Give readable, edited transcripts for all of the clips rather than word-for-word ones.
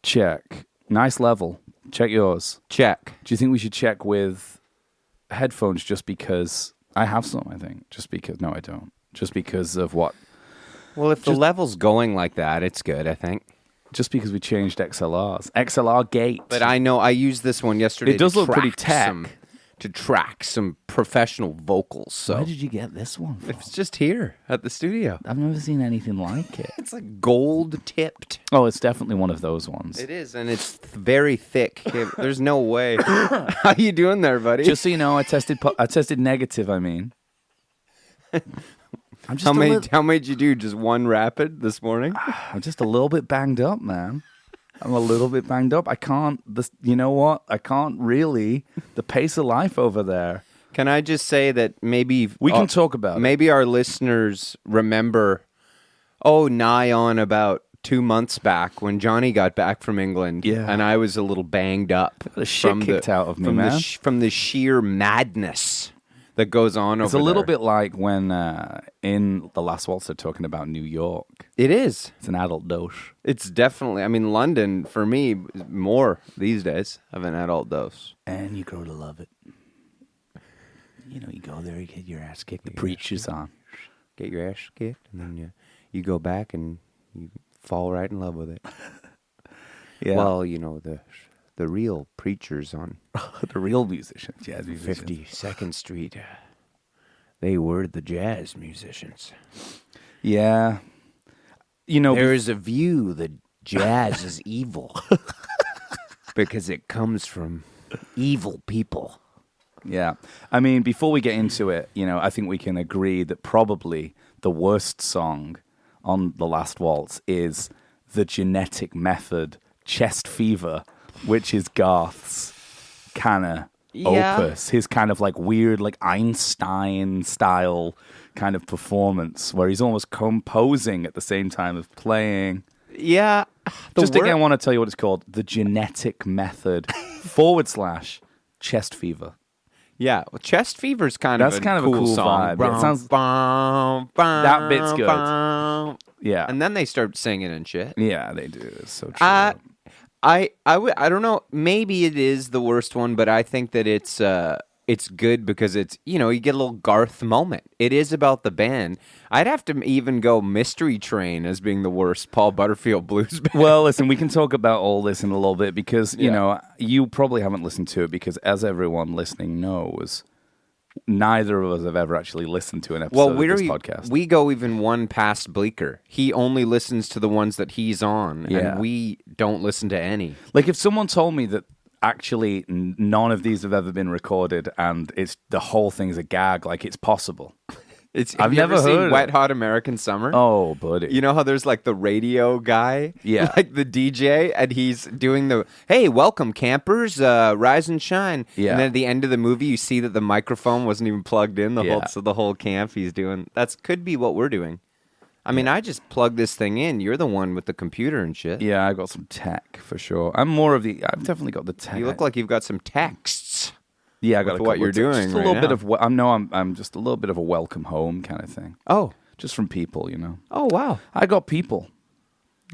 Check. Nice level. Check yours. Check. Do you think we should check with headphones just because I have some, I think? Just because. No, I don't. Just because of what? Well, if the level's going like that, it's good, I think. Just because we changed XLRs. XLR gate. But I know I used this one yesterday. It does look pretty tech. To track some professional vocals. So where did you get this one from? It's just here at the studio. I've never seen anything like it. It's like gold tipped. Oh, it's definitely one of those ones. It is, and it's very thick. There's no way. How you doing there, buddy? Just so you know, I tested negative. I mean, I'm just how many did you do? Just one rapid this morning? I'm just a little bit banged up, man. I'm a little bit banged up. I can't. You know what? I can't really. The pace of life over there. Can I just say that maybe we can talk about it. Maybe our listeners remember, nigh on about 2 months back when Johnny got back from England, and I was a little banged up. The shit kicked out of me, man. From the sheer madness that goes on over there. It's a little bit like when in The Last Waltz they're talking about New York. It is. It's an adult dose. It's definitely, London, for me, is more these days of an adult dose. And you grow to love it. You know, you go there, you get your ass kicked, the preacher's on. Get your ass kicked, and then you go back and you fall right in love with it. Yeah. Well, you know, the real preachers on the real musicians, jazz musicians. 52nd Street, they were the jazz musicians. Yeah. You know, there is a view that jazz is evil because it comes from evil people. Yeah. I mean, before we get into it, you know, I think we can agree that probably the worst song on The Last Waltz is The Genetic Method, Chest Fever, which is Garth's kind of opus. His kind of like weird, like Einstein style kind of performance where he's almost composing at the same time as playing. Yeah. Again, I want to tell you what it's called. The Genetic Method / Chest Fever. Yeah, well, Chest Fever is kind of a cool song. Vibe. It sounds, that bit's good. Yeah. And then they start singing and shit. Yeah, they do. It's so true. I don't know. Maybe it is the worst one, but I think that it's good because it's, you know, you get a little Garth moment. It is about the band. I'd have to even go Mystery Train as being the worst Paul Butterfield blues band. Well, listen, we can talk about all this in a little bit because, you know, you probably haven't listened to it because as everyone listening knows, neither of us have ever actually listened to an episode of this podcast. We go even one past Bleecker. He only listens to the ones that he's on, and we don't listen to any. Like if someone told me that actually none of these have ever been recorded and it's the whole thing's a gag, like it's possible. I've never seen Wet Hot American Summer. Oh, buddy. You know how there's like the radio guy? Yeah. Like the DJ, and he's doing hey, welcome campers, rise and shine. Yeah. And then at the end of the movie, you see that the microphone wasn't even plugged in, the whole camp he's doing. Could be what we're doing. I mean, I just plug this thing in. You're the one with the computer and shit. Yeah, I got some tech for sure. I've definitely got the tech. You look like you've got some texts. Yeah, I got what you're doing. Just a little bit of I'm just a little bit of a welcome home kind of thing. Oh, just from people, you know. Oh, wow. I got people.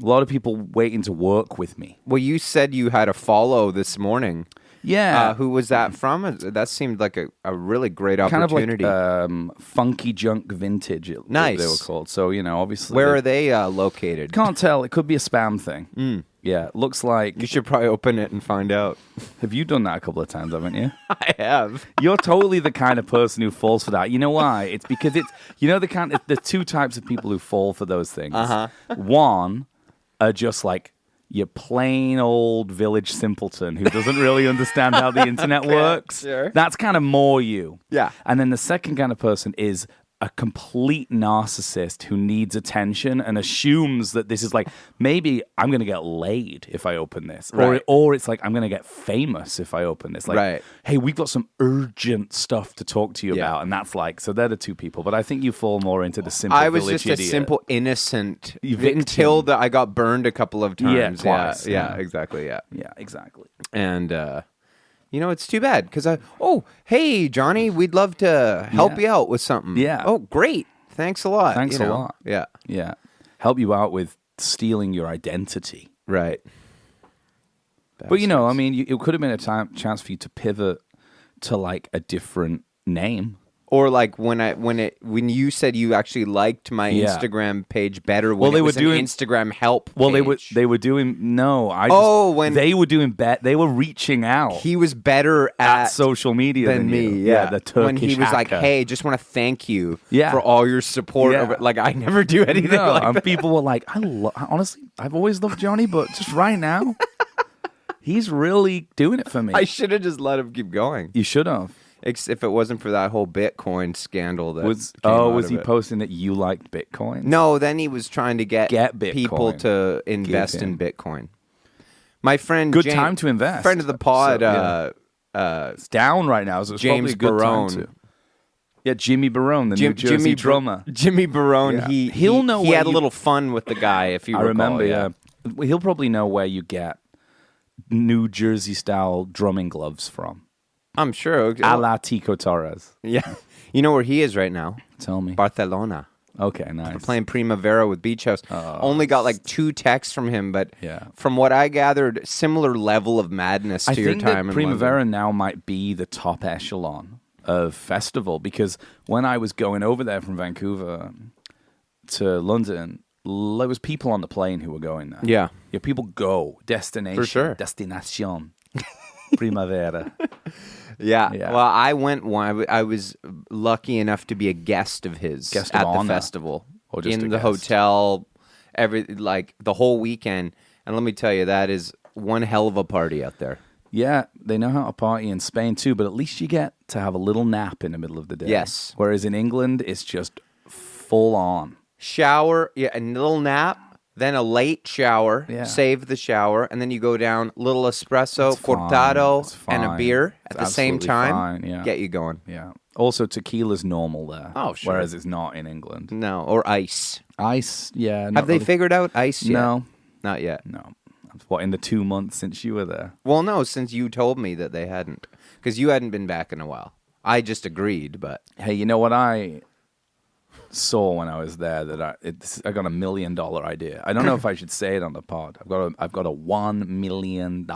A lot of people waiting to work with me. Well, you said you had a follow this morning. Yeah. Who was that from? That seemed like a really great opportunity. Kind of like Funky Junk Vintage. Nice. They were called. So, you know, obviously. Where are they located? Can't tell. It could be a spam thing. Yeah, it looks like... You should probably open it and find out. Have you done that a couple of times, haven't you? I have. You're totally the kind of person who falls for that. You know why? It's because the two types of people who fall for those things. Uh-huh. One are just like your plain old village simpleton who doesn't really understand how the internet works. Sure. That's kind of more you. Yeah. And then the second kind of person is a complete narcissist who needs attention and assumes that this is like, maybe I'm going to get laid if I open this. Right. Or it's like, I'm going to get famous if I open this. Like, right. Hey, we've got some urgent stuff to talk to you about. And that's like, so they're the two people. But I think you fall more into the simple I was village just idiot. a simple innocent Victim. until I got burned a couple of times. Yeah, twice. Yeah, exactly, yeah. Yeah, exactly. And, you know, it's too bad because hey, Johnny, we'd love to help you out with something. Yeah. Oh, great. Thanks a lot. Thanks a lot. Yeah. Yeah. Help you out with stealing your identity. Right. But I mean, it could have been a chance for you to pivot to like a different name. Or like when you said you actually liked my Instagram page better when they it was were doing an Instagram help Well, page. they were doing when they were doing they were reaching out. He was better at social media than me. you. Yeah, the Turkish when he was like, hacker. "Hey, just want to thank you Yeah. for all your support." Yeah. Over, like I never do anything No, like and that. people were like, honestly, I've always loved Johnny, but just right now, he's really doing it for me. I should have just let him keep going. You should have. If it wasn't for that whole Bitcoin scandal that Was was he posting that you liked Bitcoin? No, then he was trying to get Bitcoin. people to invest in Bitcoin. My friend, Good time to invest. Friend of the pod, It's down right now, so it's James probably a good Barone. time to. Yeah, Jimmy Barone, the New Jersey drummer. Jimmy Barone. Yeah. He'll know. He where had a you- little fun with the guy. If you I recall, remember. Yeah, he'll probably know where you get New Jersey style drumming gloves from. I'm sure. A la Tico Torres. Yeah, you know where he is right now? Tell me. Barcelona. Okay, nice. Playing Primavera with Beach House. Only got like 2 texts from him, but from what I gathered, similar level of madness to your think time that in Primavera London. now might be the top echelon of festival, because when I was going over there from Vancouver to London, there was people on the plane who were going there. Yeah. People go. Destination. For sure. Destination. Primavera. Yeah. Yeah. Well, I went one. I was lucky enough to be a guest of his Guest at of the honor. festival, Or just a in the guest? hotel, the whole weekend. And let me tell you, that is one hell of a party out there. Yeah, they know how to party in Spain too, but at least you get to have a little nap in the middle of the day. Yes. Whereas in England, it's just full on. Shower, a little nap, then a late shower, Yeah. save the shower, and then you go down, little espresso, It's fine. cortado, It's and a fine. beer at It's the same absolutely time. fine, yeah. Get you going. Yeah. Also, tequila's normal there. Oh, sure. Whereas it's not in England. No, or ice. Ice, yeah. Have not they really. figured out ice yet? No. Not yet. No. What, in the 2 months since you were there? Well, no, since you told me that they hadn't. Because you hadn't been back in a while. I just agreed, but... Hey, you know what I saw when I was there? That I got $1 million idea. I don't know if I should say it on the pod. I've got a $1 million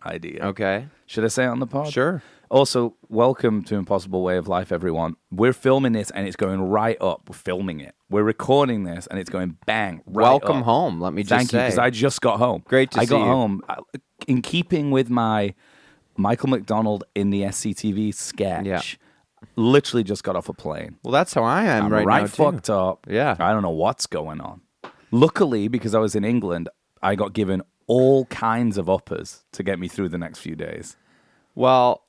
idea. Okay. Should I say it on the pod? Sure. Also, welcome to Impossible Way of Life, everyone. We're filming this and it's going right up. We're filming it. We're recording this and it's going bang right Welcome up. home, let me just Thank say. you, because I just got home. Great to I see got you. home in keeping with my Michael McDonald in the SCTV sketch. Yeah. Literally just got off a plane. Well, that's how I am I'm right now, too. fucked up. Yeah. I don't know what's going on. Luckily, because I was in England, I got given all kinds of uppers to get me through the next few days. Well,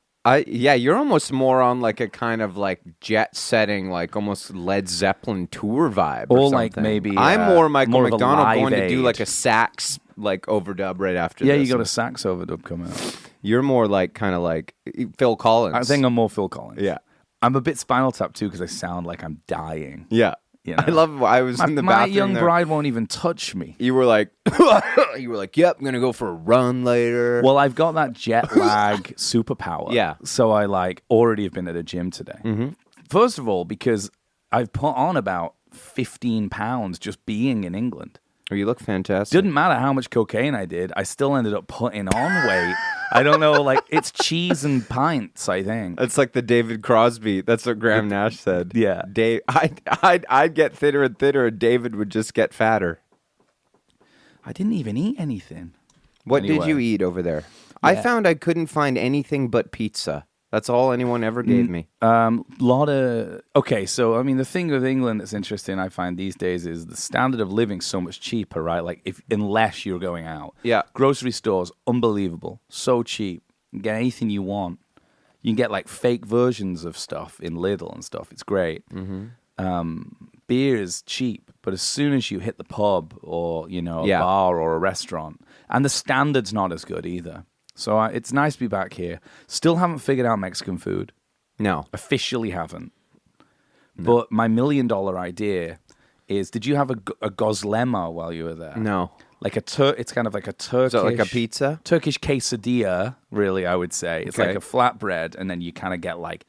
you're almost more on like a kind of like jet setting, like almost Led Zeppelin tour vibe, or like something. maybe, I'm more Michael more of a McDonald Live going to do Aid. like a sax like overdub right after. Yeah, this. you got a sax overdub coming up. You're more like kind of like Phil Collins. I think I'm more Phil Collins. Yeah. I'm a bit Spinal Tap too because I sound like I'm dying. Yeah. You know? I love. I was in the My bathroom. young there. bride won't even touch me. You were like, yep, I'm gonna go for a run later. Well, I've got that jet lag superpower. Yeah. So I already have been at a gym today. Mm-hmm. First of all, because I've put on about 15 pounds just being in England. Oh, you look fantastic. Didn't matter how much cocaine I did, I still ended up putting on weight. I don't know, it's cheese and pints, I think. That's like the David Crosby. That's what Graham Nash said. Yeah. I'd get thinner and thinner, and David would just get fatter. I didn't even eat anything. What did Anyway. you eat over there? I Yeah. found I couldn't find anything but pizza. That's all anyone ever gave me. Okay, so I mean, the thing with England that's interesting, I find these days, is the standard of living so much cheaper, right? Like, unless you're going out, Yeah. grocery stores, unbelievable, so cheap. You can get anything you want. You can get like fake versions of stuff in Lidl and stuff. It's great. Beer is cheap, but as soon as you hit the pub or a bar or a restaurant, and the standard's not as good either. So it's nice to be back here. Still haven't figured out Mexican food. No. Officially haven't. No. But my $1 million idea is: did you have a gozlema while you were there? No. Like it's kind of like a Turkish. Is that like a pizza? Turkish quesadilla, really, I would say. It's Okay. like a flatbread, and then you kind of get like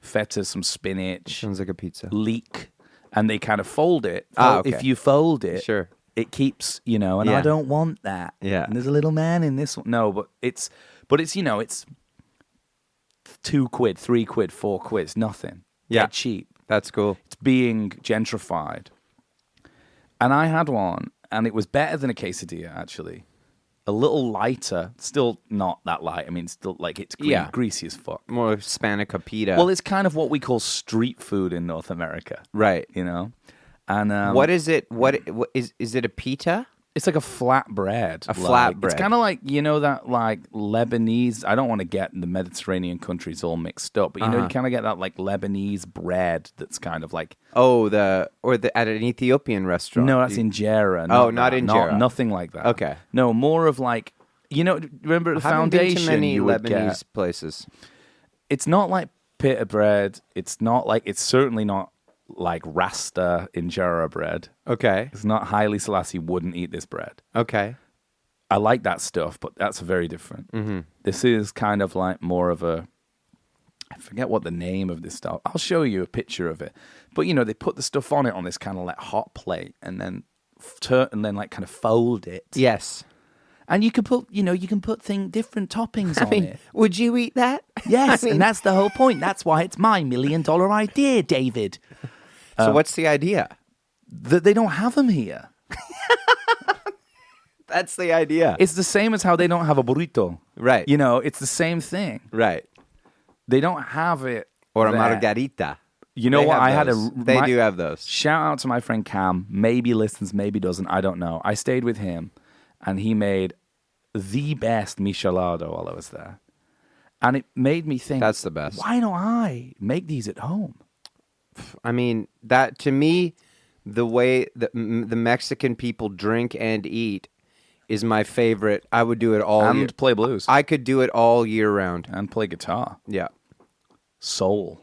feta, some spinach, Sounds like a pizza. leek, and they kind of fold it. Okay. If you fold it, Sure. it keeps, and Yeah. I don't want that. Yeah. And there's a little man in this one. No, but it's it's £2, £3, £4. It's nothing. Yeah. Dead cheap. That's cool. It's being gentrified. And I had one, and it was better than a quesadilla, actually. A little lighter, still not that light. I mean, still like it's greasy as fuck. More Hispanic pita. Well, it's kind of what we call street food in North America, right. And What is it? What is it? A pita? it's like a flatbread. A flatbread. It's kind of like that like Lebanese. I don't want to get the Mediterranean countries all mixed up, but you kind of get that like Lebanese bread that's kind of like At an Ethiopian restaurant. no, that's injera. Not injera. Nothing like that. Okay. No, more of like remember the I haven't foundation been to many you would Lebanese get. places. It's not like pita bread. It's certainly not like Rasta injera bread. Okay. It's not Haile Selassie wouldn't eat this bread. Okay. I like that stuff, but that's very different. Mm-hmm. This is kind of like more of I forget what the name of this stuff. I'll show you a picture of it. But they put the stuff on it on this kind of like hot plate, and then like kind of fold it. Yes. And you can put different toppings on it. Would you eat that? Yes, and that's the whole point. That's why it's my $1 million idea, David. So what's the idea? That they don't have them here. That's the idea. It's the same as how they don't have a burrito. Right. It's the same thing. Right. They don't have it. Or a there. margarita. You know They what? have those. They do have those. Shout out to my friend Cam. Maybe listens, maybe doesn't. I don't know. I stayed with him, and he made the best michelado while I was there. And it made me think, That's the best. Why don't I make these at home? I mean, that to me, the way the Mexican people drink and eat is my favorite. I would do it all year. And play blues. I could do it all year round. And play guitar. Yeah. Soul.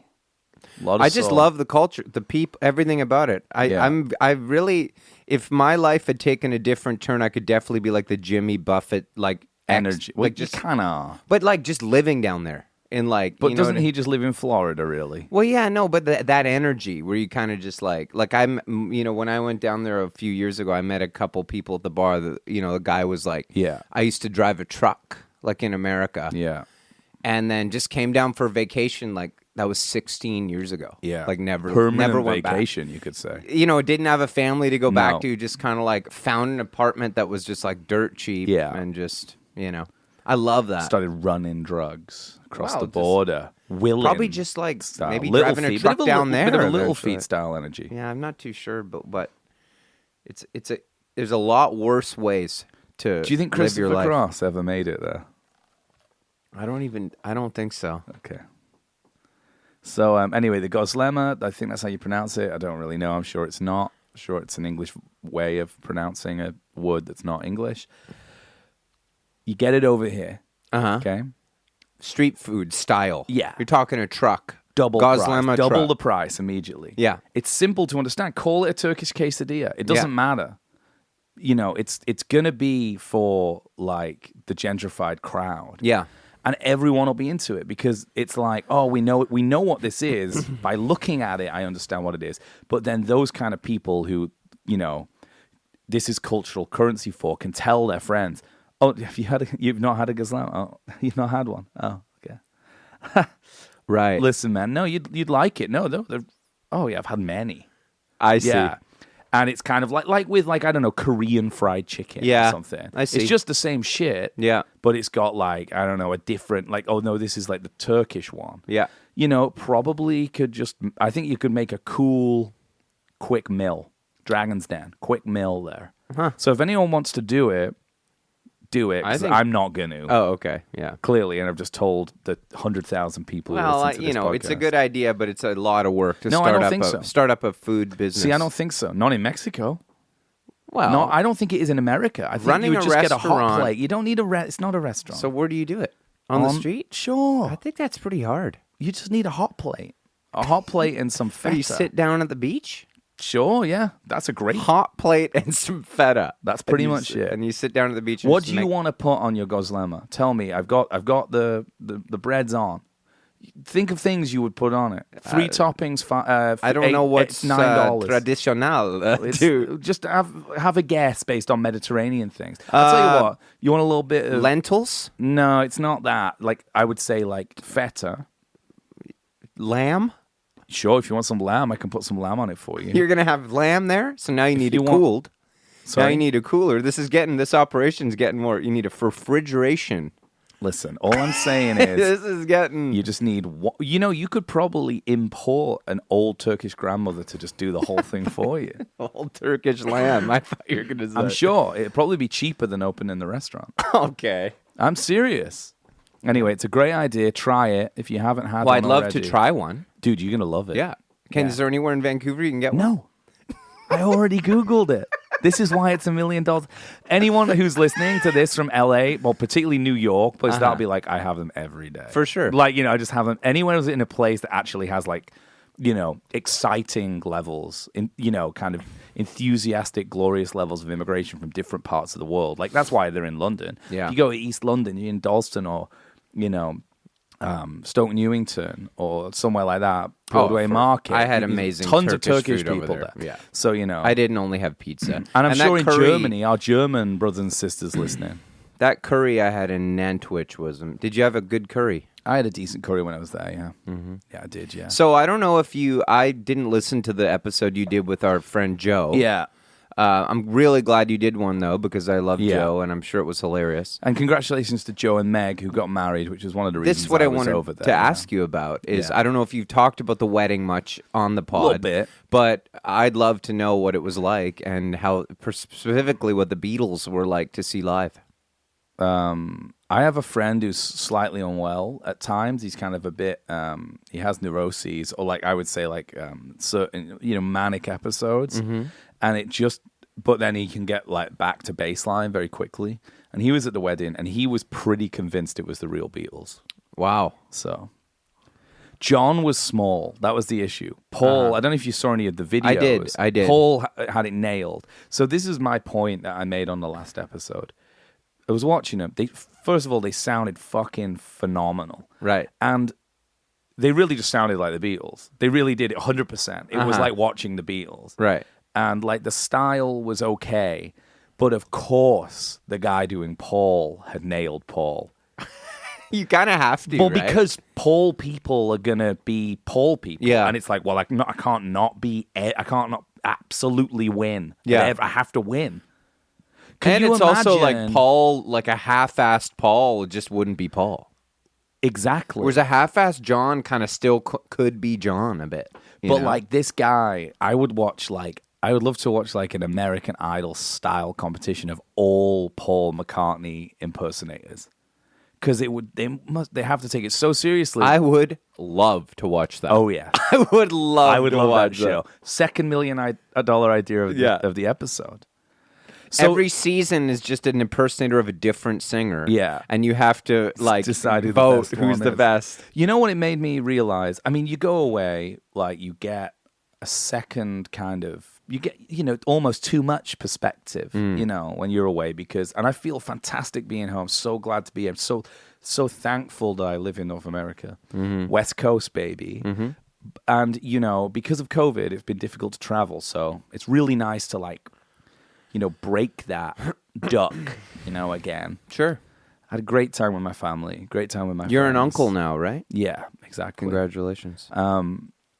A lot of I just soul. love the culture, the people, everything about it. I really, if my life had taken a different turn, I could definitely be like the Jimmy Buffett, like energy. like just kind of. but like just living down there in like. But you know doesn't what I- he just live in Florida, really? Well, yeah, no, but that energy where you kind of just like I'm, when I went down there a few years ago, I met a couple people at the bar. That the guy was like, Yeah. I used to drive a truck like in America, Yeah. and then just came down for vacation like. That was 16 years ago. Yeah. Like never Permanent went vacation, you could say. back. Didn't have a family to go No. back to. Just kind of like found an apartment that was just like dirt cheap. Yeah. And just, I love that. Started running drugs across Wow, the just- border. Willing Probably just like style. maybe Little driving a feet. truck Bit of down there. Bit of a little eventually. feet style energy. Yeah, I'm not too sure, but there's a lot worse ways to Do you think live your Christopher life. Cross ever made it there? I don't think so. Okay. So anyway, the Goslema, I think that's how you pronounce it. I don't really know. I'm sure it's not. I'm sure it's an English way of pronouncing a word that's not English. You get it over here, Uh-huh. okay? Street food style. Yeah. You're talking a truck. Double Goslema price, double truck. the price immediately. Yeah. It's simple to understand. Call it a Turkish quesadilla. It doesn't matter. It's gonna be for like the gentrified crowd. Yeah. And everyone will be into it because it's like, oh, we know what this is. By looking at it, I understand what it is. But then those kind of people who, this is cultural currency for, can tell their friends, oh, you've not had a gazelle? Oh, you've not had one? Oh, okay. Right. Listen, man, no, you'd like it. No, oh yeah, I've had many. I see. Yeah. And it's kind of like with I don't know, Korean fried chicken Yeah, or something. I see. It's just the same shit. Yeah. But it's got I don't know, a different oh no, this is like the Turkish one. Yeah. Probably I think you could make a cool quick mill. Dragon's Den, quick mill there. Huh. So if anyone wants to do it, 'cause I'm not going to. Oh, okay. Yeah. Clearly, and I've just told the 100,000 people who listen to this podcast. It's a good idea, but it's a lot of work to No, I start don't up think so. start up a food business. See, I don't think so. Not in Mexico. Well, No, I don't think it is in America. I think running you would a just get a hot restaurant- plate. You don't need it's not a restaurant. So where do you do it? On the street? Sure. I think that's pretty hard. You just need a hot plate. A hot plate and some Do feta. you sit down at the beach? Sure, yeah. That's a great... Hot plate and some feta. That's pretty And you much sit- it. And you sit down at the beach. And What just do you want to put on your gozlema? Tell me. I've got the breads on. Think of things you would put on it. 3 toppings. I don't know what's $9. traditional. Just have a guess based on Mediterranean things. I'll tell you what. You want a little bit of lentils? No, it's not that. Like I would say, like feta, lamb. Sure, if you want some lamb, I can put some lamb on it for you. You're gonna have lamb there, so now you need it cooled. Now you need a cooler. This operation's getting more. You need a refrigeration. Listen, all I'm saying is this is getting. You just need. You could probably import an old Turkish grandmother to just do the whole thing for you. Old Turkish lamb. I thought you were going to say. I'm sure it'd probably be cheaper than opening the restaurant. Okay. I'm serious. Anyway, it's a great idea. Try it if you haven't had one. Well, I'd love already. to try one. Dude, you're gonna love it. Yeah. Is there anywhere in Vancouver you can get one? No. I already Googled it. This is why it's $1 million. Anyone who's listening to this from LA, well, particularly New York, please that'll be like, I have them every day. For sure. Like, I just have them. Anyone who's in a place that actually has like, exciting levels, kind of enthusiastic, glorious levels of immigration from different parts of the world. Like, that's why they're in London. Yeah. If you go to East London, you're in Dalston or, Stoke Newington or somewhere like that, Broadway Market. I had amazing tons Turkish of Turkish food over people there. there. Yeah. So I didn't only have pizza, and I'm sure in curry, Germany, our German brothers and sisters listening. That curry I had in Nantwich was. Did you have a good curry? I had a decent curry when I was there. Yeah, yeah, I did. Yeah. So I don't know if I didn't listen to the episode you did with our friend Joe. Yeah. I'm really glad you did one, though, because I love Joe, and I'm sure it was hilarious. And congratulations to Joe and Meg, who got married, which was one of the reasons This is what I was wanted over there. to ask you about. I don't know if you've talked about the wedding much on the pod. A little bit. But I'd love to know what it was like and how, specifically, what the Beatles were like to see live. I have a friend who's slightly unwell at times. He's kind of a bit, he has neuroses, or I would say certain, manic episodes. Mm-hmm. And but then he can get back to baseline very quickly. And he was at the wedding and he was pretty convinced it was the real Beatles. Wow. So John was small. That was the issue. Paul, I don't know if you saw any of the videos. I did. Paul had it nailed. So this is my point that I made on the last episode. I was watching them. First of all, they sounded fucking phenomenal. Right. And they really just sounded like the Beatles. They really did it 100%. It was like watching the Beatles. Right. And the style was okay. But of course, the guy doing Paul had nailed Paul. You kind of have to, well, right? because Paul people are going to be Paul people. Yeah. And it's I can't not absolutely win. Yeah. I have to win. And it's also Paul, a half-assed Paul just wouldn't be Paul. Exactly. Whereas a half-assed John kind of still could be John a bit. But this guy, I would love to watch an American Idol style competition of all Paul McCartney impersonators. Because they have to take it so seriously. I would love to watch that. Oh yeah, I would love that show. Second $1 million idea of the episode. So every season is just an impersonator of a different singer. Yeah. And you have to decide vote who's the best. You know what it made me realize? I mean, you go away, you get a second you get, almost too much perspective, when you're away and I feel fantastic being home. So glad to be here. So thankful that I live in North America. Mm-hmm. West Coast, baby. Mm-hmm. And, because of COVID, it's been difficult to travel. So it's really nice to break that duck, again. Sure. I had a great time with my family, great time with my You're friends. an uncle now, right? Yeah, exactly. Congratulations.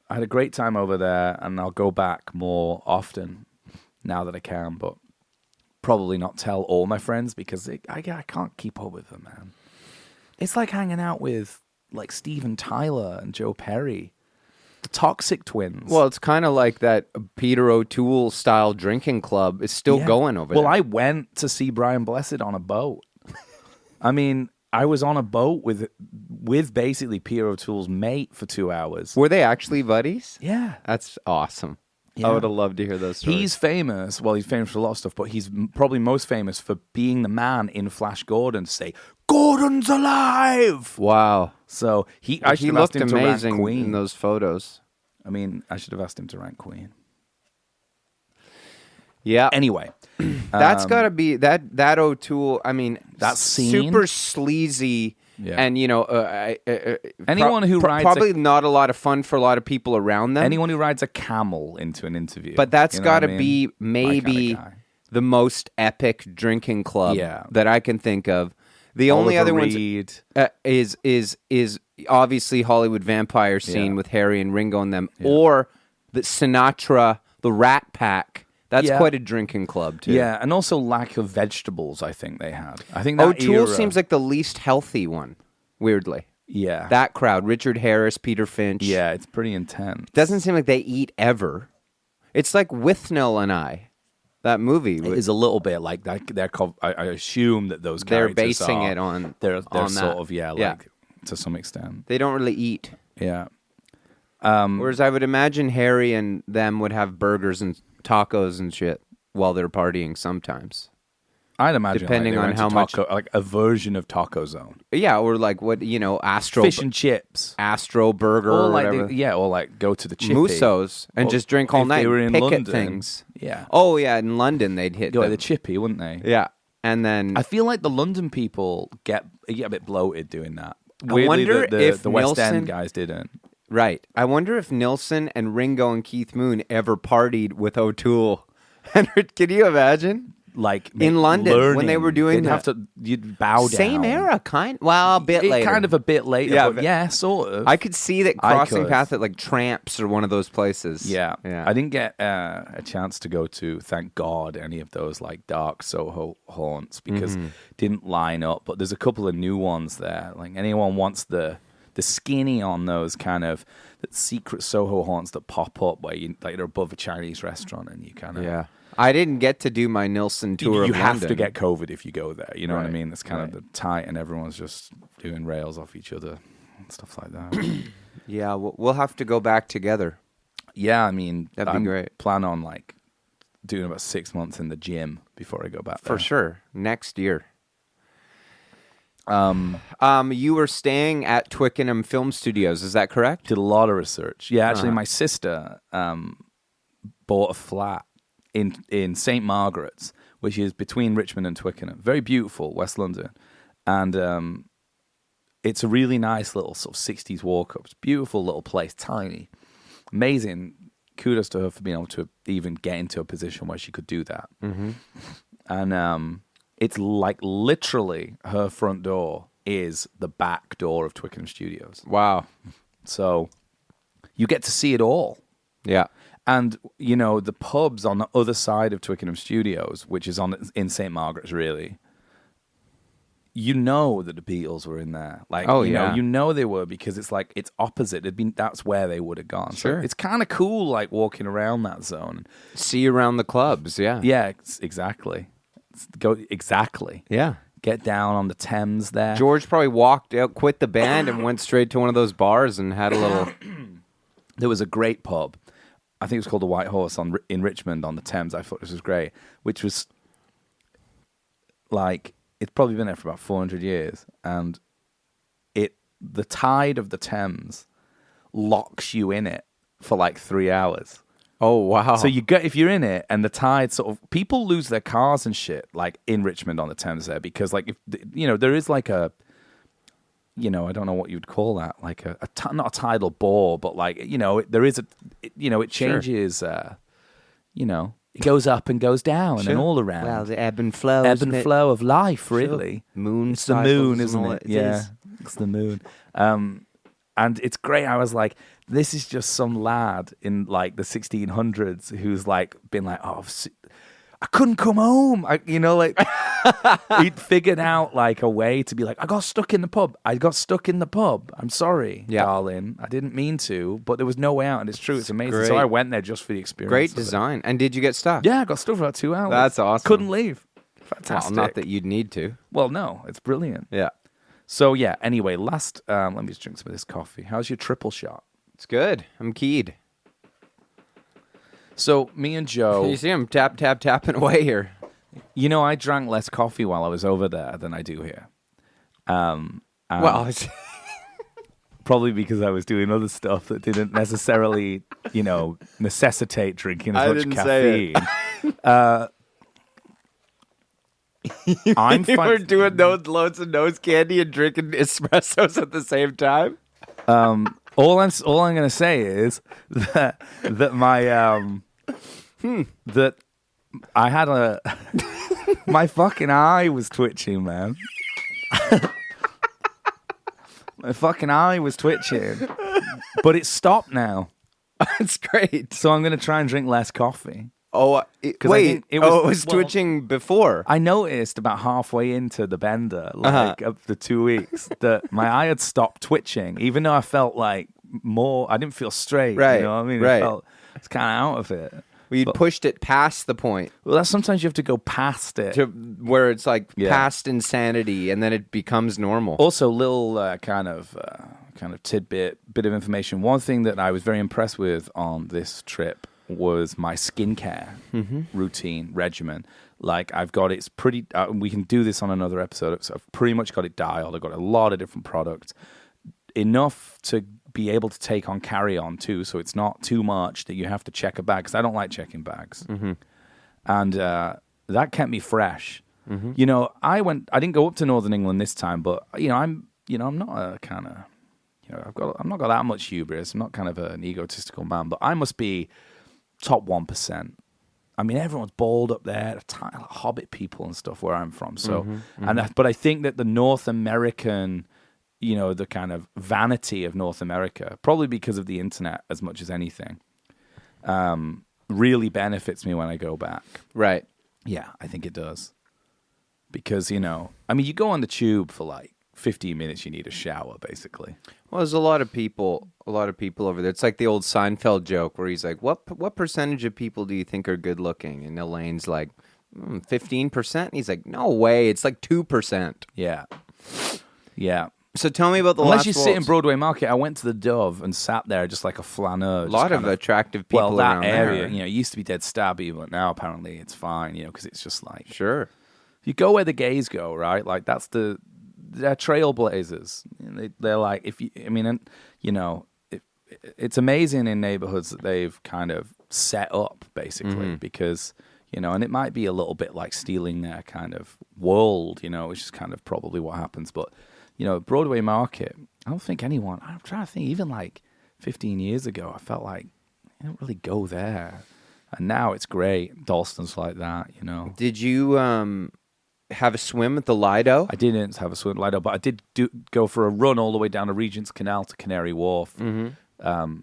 I had a great time over there, and I'll go back more often now that I can, but probably not tell all my friends because I can't keep up with them, man. It's like hanging out with, Steven Tyler and Joe Perry. The Toxic Twins. Well, it's kind of like that Peter O'Toole style drinking club is still going over there. Well, I went to see Brian Blessed on a boat. I mean, I was on a boat with basically Peter O'Toole's mate for 2 hours. Were they actually buddies? Yeah. That's awesome. Yeah. I would have loved to hear those stories. He's famous. Well, he's famous for a lot of stuff, but he's probably most famous for being the man in Flash Gordon to say, "Gordon's alive!" Wow. So he looked amazing Queen in those photos. I mean, I should have asked him to rank Queen. Yeah. Anyway. That's got to be, that O'Toole, I mean, that scene? super sleazy Yeah. And Anyone who rides probably not a lot of fun for a lot of people around them. anyone who rides a camel into an interview. But that's you know got to what I mean? be maybe My kinda guy. the most epic drinking club Yeah. that I can think of. The only Oliver other ones Reed. is obviously Hollywood Vampire scene Yeah. with Harry and Ringo and them, or the Sinatra, the Rat Pack. That's Yeah. quite a drinking club too. Yeah, and also lack of vegetables. I think they had. I think that O'Toole era, seems like the least healthy one. Weirdly, yeah, that crowd: Richard Harris, Peter Finch. yeah, it's pretty intense. Doesn't seem like they eat ever. It's like Withnell and I, that movie. It is a little bit like that. I assume that those They're characters basing are, it on They're on sort that. of like Yeah. to some extent. They don't really eat. Yeah. Whereas I would imagine Harry and them would have burgers and tacos and shit while they're partying sometimes. I'd imagine Depending like they on went how to much- taco, like a version of Taco Zone, Yeah, or like what Astro fish and chips, Astro Burger or or like whatever. or like go to the Chippy. Musos and Or just drink all if night. They were in pick London, at things. Yeah, Oh yeah, in London they'd hit go to them. the Chippy, wouldn't they? Yeah, and then I feel like the London people get a bit bloated doing that. I Weirdly, wonder if the West Nilsson- End guys didn't. right. I wonder if Nilsson and Ringo and Keith Moon ever partied with O'Toole. Can you imagine? Like In London, when learning, they were doing they'd have that. to you'd bow down. Same era, well, a bit later. Kind of a bit later, Yeah, but yeah, sort of. I could see that I crossing could. paths at like Tramps or one of those places. Yeah. yeah. I didn't get a chance to go to, thank God, any of those like dark Soho haunts because didn't line up. But there's a couple of new ones there. Like anyone wants the skinny on those kind of the secret Soho haunts that pop up where you like they're above a Chinese restaurant and you kind of Yeah. I didn't get to do my Nilsson tour You of have London. to get COVID if you go there. You know what I Right, mean? It's kind of the tight and everyone's just doing rails off each other and stuff like that. Yeah, we'll have to go back together. Yeah, I mean, That'd be great. Plan on like doing about 6 months in the gym before I go back there. For sure. Next year. You were staying at Twickenham Film Studios, is that correct? Did a lot of research. Yeah, actually, my sister bought a flat in St. Margaret's, which is between Richmond and Twickenham. Very beautiful, West London. And it's a really nice little sort of 60s walk-up. It's a beautiful little place, tiny. Amazing. Kudos to her for being able to even get into a position where she could do that. Mm-hmm. And it's like literally her front door is the back door of Twickenham Studios. Wow. So you get to see it all. Yeah. And, the pubs on the other side of Twickenham Studios, which is in St. Margaret's, really, that the Beatles were in there. Like, they were because it's like, it's opposite. That's where they would have gone. Sure. So it's kind of cool, like, walking around that zone. See you around the clubs, yeah. Yeah, exactly. Exactly. Yeah. Get down on the Thames there. George probably walked out, quit the band, and went straight to one of those bars and had a little... There was a great pub. I think it was called the White Horse in Richmond on the Thames. I thought this was great, which was like, it's probably been there for about 400 years. And the tide of the Thames locks you in it for like 3 hours. Oh, wow. So if you're in it and the tide sort of, people lose their cars and shit, like in Richmond on the Thames there, because like, there is like a, I don't know what you'd call that, like not a tidal bore, but like, there is it changes, it goes up and goes down and all around. Well, the ebb and flow. Ebb and flow of life, really. Moon It's the moon, cycles and all isn't it? Yeah, it's the moon. And it's great. I was like, this is just some lad in like the 1600s who's like been like, I couldn't come home. He'd figured out like a way to be like, I got stuck in the pub. I'm sorry, darling. I didn't mean to, but there was no way out. And it's true. It's amazing. Great. So I went there just for the experience. Great of it. design. And did you get stuck? Yeah, I got stuck for about 2 hours. That's awesome. Couldn't leave. Well, Fantastic. not that you'd need to. Well, no, it's brilliant. Yeah. So yeah, anyway, let me just drink some of this coffee. How's your triple shot? It's good. I'm keyed. So me and Joe, You see him tapping away here. I drank less coffee while I was over there than I do here. Well, Probably because I was doing other stuff that didn't necessarily, necessitate drinking as I much didn't say caffeine. I'm You were fine. doing those loads of nose candy and drinking espressos at the same time? All I'm going to say is that my that I had a my fucking eye was twitching, man. My fucking eye was twitching, but it stopped now. That's great. So I'm going to try and drink less coffee. Oh, wait. It was twitching before. I noticed about halfway into the bender, like of the 2 weeks, that my eye had stopped twitching, even though I felt like more. I didn't feel straight. Right, You know what I mean? right. It's kind of out of it. Well, you pushed it past the point Well, that's sometimes you have to go past it. to where it's like past insanity, and then it becomes normal. Also, little kind of tidbit, bit of information. One thing that I was very impressed with on this trip was my skincare routine regimen. Like I've got it's pretty. We can do this on another episode. So I've pretty much got it dialed. I've got a lot of different products, enough to be able to take on carry on too. So it's not too much that you have to check a bag because I don't like checking bags, and that kept me fresh. You know, I didn't go up to Northern England this time, but I'm not a kind of. I'm not got that much hubris. I'm not kind of an egotistical man, but I must be top 1%. I mean, everyone's bald up there, Hobbit people and stuff where I'm from. So, but I think that the North American, the kind of vanity of North America, probably because of the internet as much as anything, really benefits me when I go back. Right. Yeah, I think it does. Because, you go on the tube for like 15 minutes, you need a shower, basically. Well, there's a lot of people over there. It's like the old Seinfeld joke where he's like, what percentage of people do you think are good looking? And Elaine's like, 15%? And he's like, no way, it's like 2%. Yeah. Yeah. So tell me about the Unless last you sit in Broadway Market, I went to the Dove and sat there just like a flaneur. A lot of attractive people that around area, there. it used to be dead stabby, but now apparently it's fine, because it's just like... Sure. You go where the gays go, right? Like that's they're trailblazers. They're like, it's amazing in neighborhoods that they've kind of set up, basically, because, and it might be a little bit like stealing their kind of world, which is kind of probably what happens. But, Broadway Market, I'm trying to think, even like 15 years ago, I felt like I don't really go there. And now it's great. Dalston's like that, Did you have a swim at the Lido? I didn't have a swim at Lido, but I did go for a run all the way down to Regent's Canal to Canary Wharf.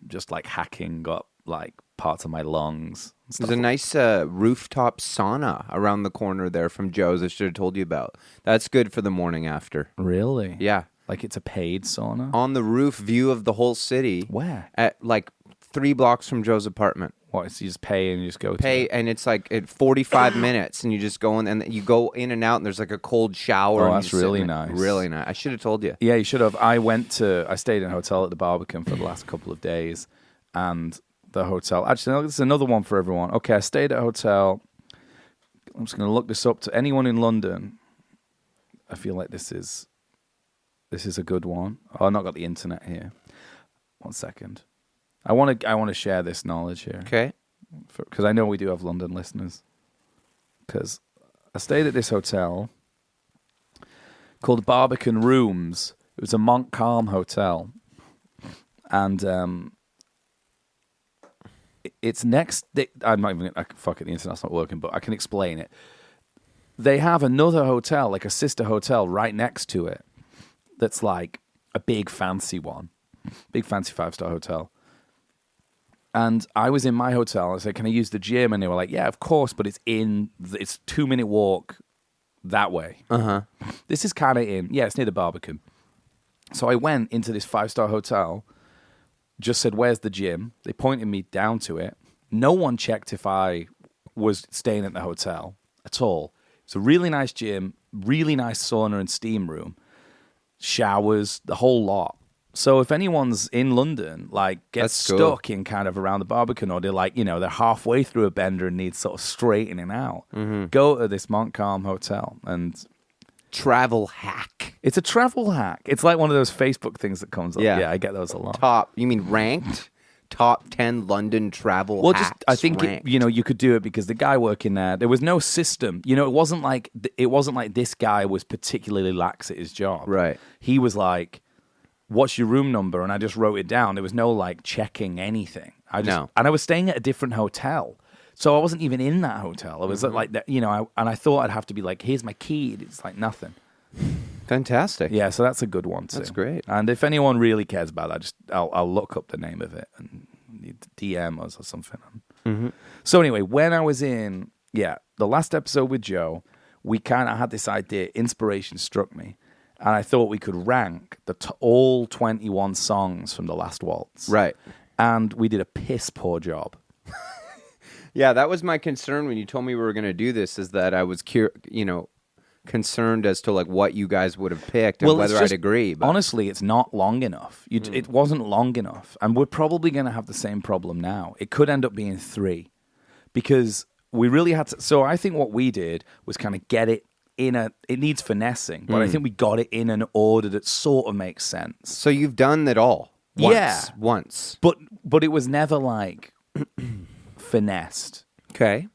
Just like hacking up like parts of my lungs. There's a nice rooftop sauna around the corner there from Joe's I should have told you about. That's good for the morning after. Really? Yeah. Like it's a paid sauna? On the roof, view of the whole city. Where? At like 3 blocks from Joe's apartment. What, so you just pay and you just go Pay, to it? and it's like at 45 minutes, and you just go in, and you go in and out, and there's like a cold shower. Oh, and that's really nice. Really nice. I should have told you. Yeah, you should have. I stayed in a hotel at the Barbican for the last couple of days, and the hotel, actually, no, this is another one for everyone. Okay, I stayed at a hotel. I'm just going to look this up to anyone in London. I feel like this is a good one. Oh, I've not got the internet here. 1 second. I want to share this knowledge here. Okay. Because I know we do have London listeners. Because I stayed at this hotel called Barbican Rooms. It was a Montcalm hotel. And it's next... I'm not even... Fuck it, the internet's not working, but I can explain it. They have another hotel, like a sister hotel, right next to it. That's like a big fancy one. Big fancy 5-star hotel. And I was in my hotel. I said, "Can I use the gym?" And they were like, "Yeah, of course, but it's 2-minute walk that way." This is kind of it's near the Barbican. So I went into this 5-star hotel, just said, "Where's the gym?" They pointed me down to it. No one checked if I was staying at the hotel at all. It's a really nice gym, really nice sauna and steam room, showers, the whole lot. So if anyone's in London, like gets stuck in kind of around the Barbican, or they're like, they're halfway through a bender and need sort of straightening out, go to this Montcalm hotel. And travel hack. It's a travel hack. It's like one of those Facebook things that comes up. Yeah, yeah, I get those a lot. Top. You mean ranked? top 10 London travel Well, hacks I think ranked. you could do it because the guy working there was no system. It wasn't like this guy was particularly lax at his job. Right. He was like, "What's your room number?" And I just wrote it down. There was no like checking anything. And I was staying at a different hotel, so I wasn't even in that hotel. I was like that, and I thought I'd have to be like, "Here's my key." It's like nothing. Fantastic. Yeah, so that's a good one too. That's great. And if anyone really cares about it, I'll look up the name of it and DM us or something. Mm-hmm. So anyway, when I was in the last episode with Joe, we kind of had this idea. Inspiration struck me, and I thought we could rank all 21 songs from the last waltz. Right. And we did a piss poor job. Yeah, that was my concern when you told me we were going to do this. Is that I was concerned as to like what you guys would have picked and whether I'd agree. But honestly, it's not long enough. It wasn't long enough, and we're probably going to have the same problem now. It could end up being 3 because we really had to. So I think what we did was kind of get it in it needs finessing, but I think we got it in an order that sort of makes sense. So you've done it all. Once. But it was never like finessed. Okay.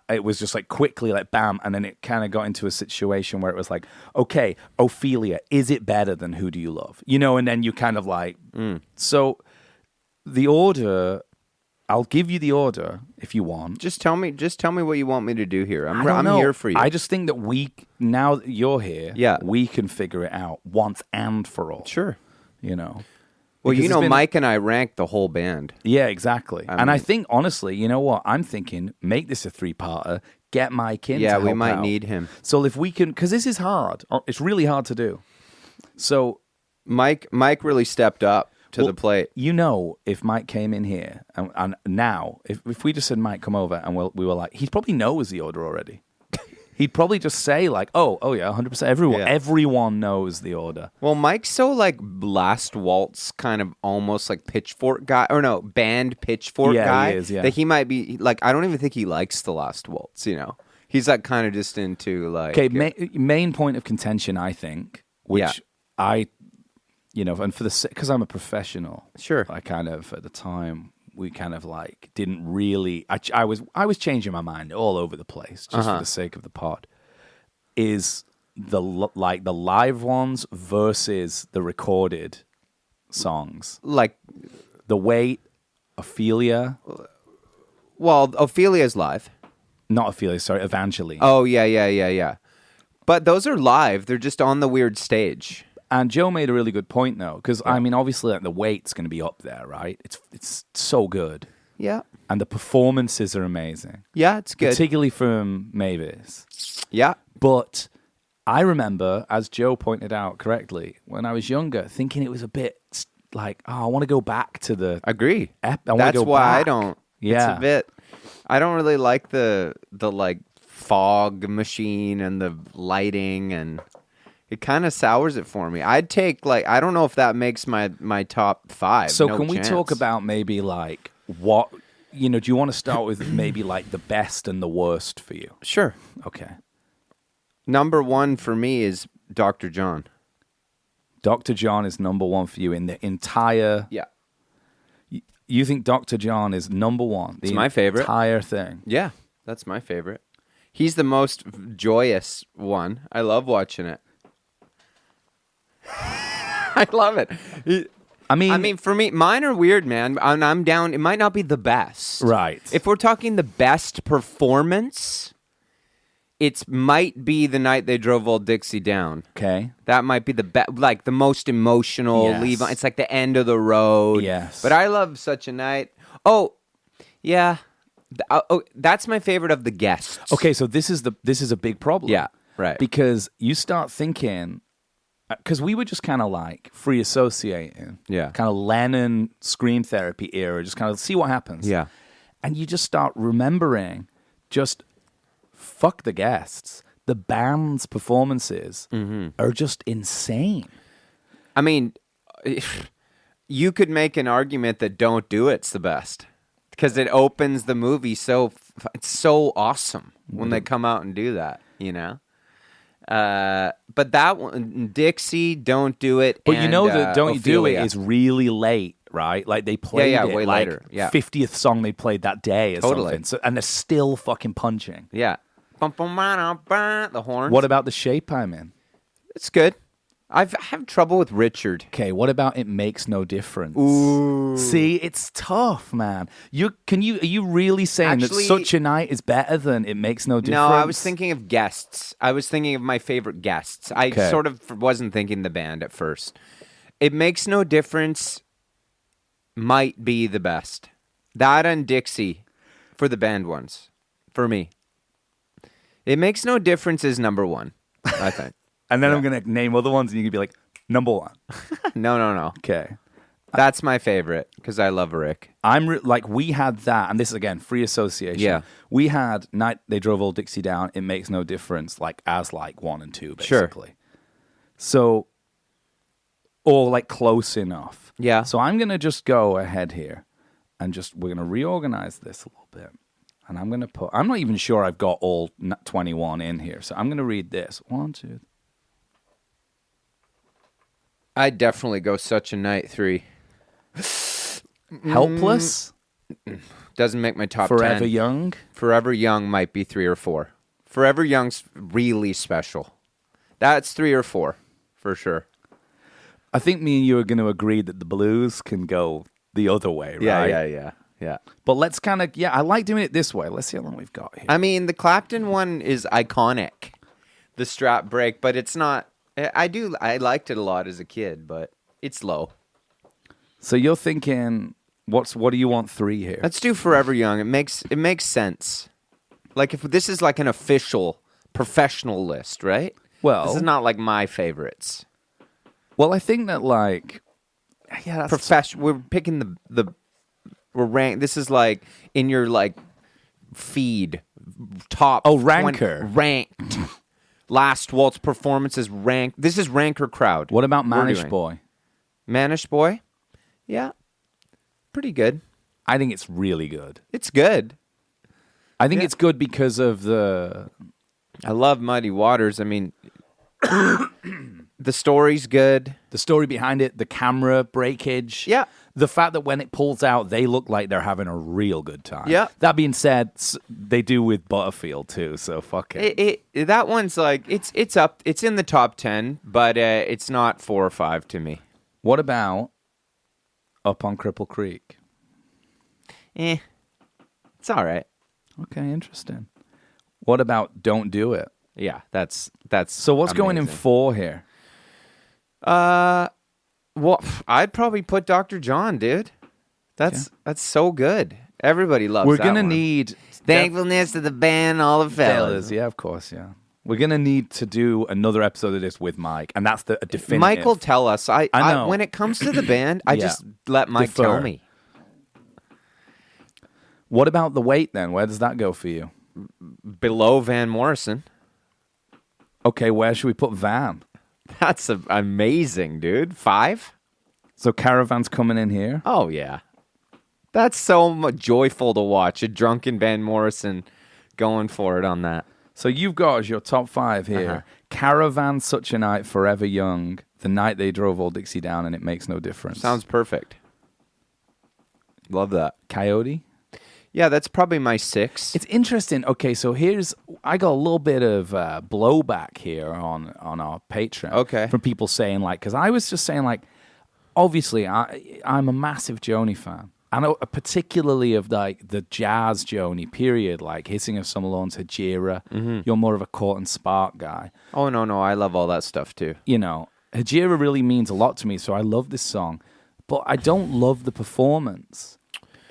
It was just like quickly, like bam, and then it kind of got into a situation where it was like, okay, Ophelia, is it better than Who Do You Love? And then you kind of like, So the order, I'll give you the order if you want. Just tell me what you want me to do here. I'm here for you. I just think that now that you're here, we can figure it out once and for all. Sure. Well, Mike and I ranked the whole band. Yeah, exactly. I think, honestly, you know what? I'm thinking, make this a 3-parter, get Mike in. Yeah, we might need him. So if we can, because this is hard. It's really hard to do. So Mike really stepped up to the plate. If Mike came in here, and now, if we just said, Mike, come over, and we were like, he probably knows the order already. He'd probably just say like, oh yeah, 100%. Everyone knows the order. Well, Mike's so like last waltz kind of almost like pitchfork guy, or no, band pitchfork guy. He is, that he might be like, I don't even think he likes the last waltz. He's like kind of just into like. Okay, main point of contention, I think, which I, and for because I'm a professional, sure, I kind of at the time. We kind of like didn't really. I was changing my mind all over the place just for the sake of the pod. Is the live ones versus the recorded songs, like The Wait, Ophelia? Well, Ophelia's live. Not Ophelia, sorry, Evangeline. Oh yeah. But those are live. They're just on the weird stage. And Joe made a really good point, though, because, obviously, like, The Wait's going to be up there, right? It's so good. Yeah. And the performances are amazing. Yeah, it's good. Particularly from Mavis. Yeah. But I remember, as Joe pointed out correctly, when I was younger, thinking it was a bit like, I want to go back to the... Agree. That's why back. I don't. Yeah. It's a bit... I don't really like the like, fog machine and the lighting and... It kind of sours it for me. I'd take I don't know if that makes my top 5. So can we talk about maybe like what, do you want to start with maybe like the best and the worst for you? Sure. Okay. Number 1 for me is Dr. John. Dr. John is number 1 for you in the entire... Yeah. You think Dr. John is number 1? It's my favorite. Entire thing. Yeah, that's my favorite. He's the most joyous one. I love watching it. I love it. I mean, for me, mine are weird, man. I'm down. It might not be the best. Right. If we're talking the best performance, it might be The Night They Drove Old Dixie Down. Okay. That might be the best, like the most emotional. Yes. It's like the end of the road. Yes. But I love Such a Night. Oh, yeah. That's my favorite of the guests. Okay, so this is a big problem. Yeah, right. Because you start thinking... Because we were just kind of like free associating. Yeah. Kind of Lennon scream therapy era, just kind of see what happens. Yeah. And you just start remembering just fuck the guests. The band's performances are just insane. I mean, you could make an argument that Don't Do It's the best. Because it opens the movie it's so awesome when they come out and do that, But that one, Dixie, Don't Do It. But that Don't You Do It is really late right? Like they played yeah, it way like later. Yeah. 50th song they played that day or Totally. something. So, and they're still fucking punching. Yeah. The horns. What about the shape I'm in? It's good. I have trouble with Richard. Okay, what about It Makes No Difference? Ooh. See, it's tough, man. Are you really saying Actually, that Such a Night is better than It Makes No Difference? No, I was thinking of guests. I was thinking of my favorite guests. I sort of wasn't thinking the band at first. It Makes No Difference might be the best. That and Dixie for the band ones, for me. It Makes No Difference is number one, I think. And then I'm going to name other ones and you can be like, number one. No. Okay. That's my favorite because I love Rick. We had that, and this is again free association. Yeah. We had Night They Drove Old Dixie Down. It Makes No Difference, as 1 and 2, basically. Sure. So, or close enough. Yeah. So I'm gonna just go ahead here, and we're gonna reorganize this a little bit, and I'm gonna put. I'm not even sure I've got all 21 in here, so I'm gonna read this 1, 2. I'd definitely go Such a Night 3. Helpless. Doesn't make my top Forever 10. Young. Forever Young might be 3 or 4. Forever Young's really special. That's 3 or 4, for sure. I think me and you are going to agree that the blues can go the other way, right? Yeah. But let's I like doing it this way. Let's see how long we've got here. I mean, the Clapton one is iconic, the strap break, but it's not. I liked it a lot as a kid, but it's low. So you're thinking, what do you want 3 here? Let's do Forever Young. It makes sense. Like if this is like an official professional list, right? Well, this is not like my favorites. Well, I think that that's We're picking we're ranked. This is like in your feed top. Oh, ranker. Ranked. Last Waltz performances ranked. This is ranker crowd. What about Manish Boy? Manish Boy? Yeah. Pretty good. I think it's really good. It's good. I think it's good because of I love Muddy Waters. I mean, the story's good. The story behind it, the camera breakage. Yeah. The fact that when it pulls out, they look like they're having a real good time. Yeah. That being said, they do with Butterfield too, so fuck it. That one's it's up. It's in the top 10, but it's not 4 or 5 to me. What about Up on Cripple Creek? It's all right. Okay, interesting. What about Don't Do It? Yeah, that's So what's going in amazing. 4 here? Well, I'd probably put Dr. John, dude. That's so good. Everybody loves We're that gonna one. need Thankfulness to the band, all the fellas. yeah, of course, yeah. We're gonna need to do another episode of this with Mike, and that's a definitive. Mike will tell us. I know. when it comes to the band, I Yeah. just let Mike Defer. tell me. What about The Wait then? Where does that go for you? Below Van Morrison. Okay, where should we put Van? That's amazing, dude. 5? So Caravan's coming in here. Oh, yeah. That's so joyful to watch. A drunken Van Morrison going for it on that. So you've got as your top 5 here. Uh-huh. Caravan, Such a Night, Forever Young, The Night They Drove Old Dixie Down, and It Makes No Difference. Sounds perfect. Love that. Coyote? Yeah, that's probably my 6. It's interesting. Okay, so I got a little bit of blowback here on our Patreon. Okay. From people saying because I was just saying obviously I'm a massive Joni fan. I know particularly of the jazz Joni period, like Hissing of Summer Lawns, Hajira. Mm-hmm. You're more of a Court and Spark guy. Oh, no, I love all that stuff too. You know, Hajira really means a lot to me, so I love this song. But I don't love the performance.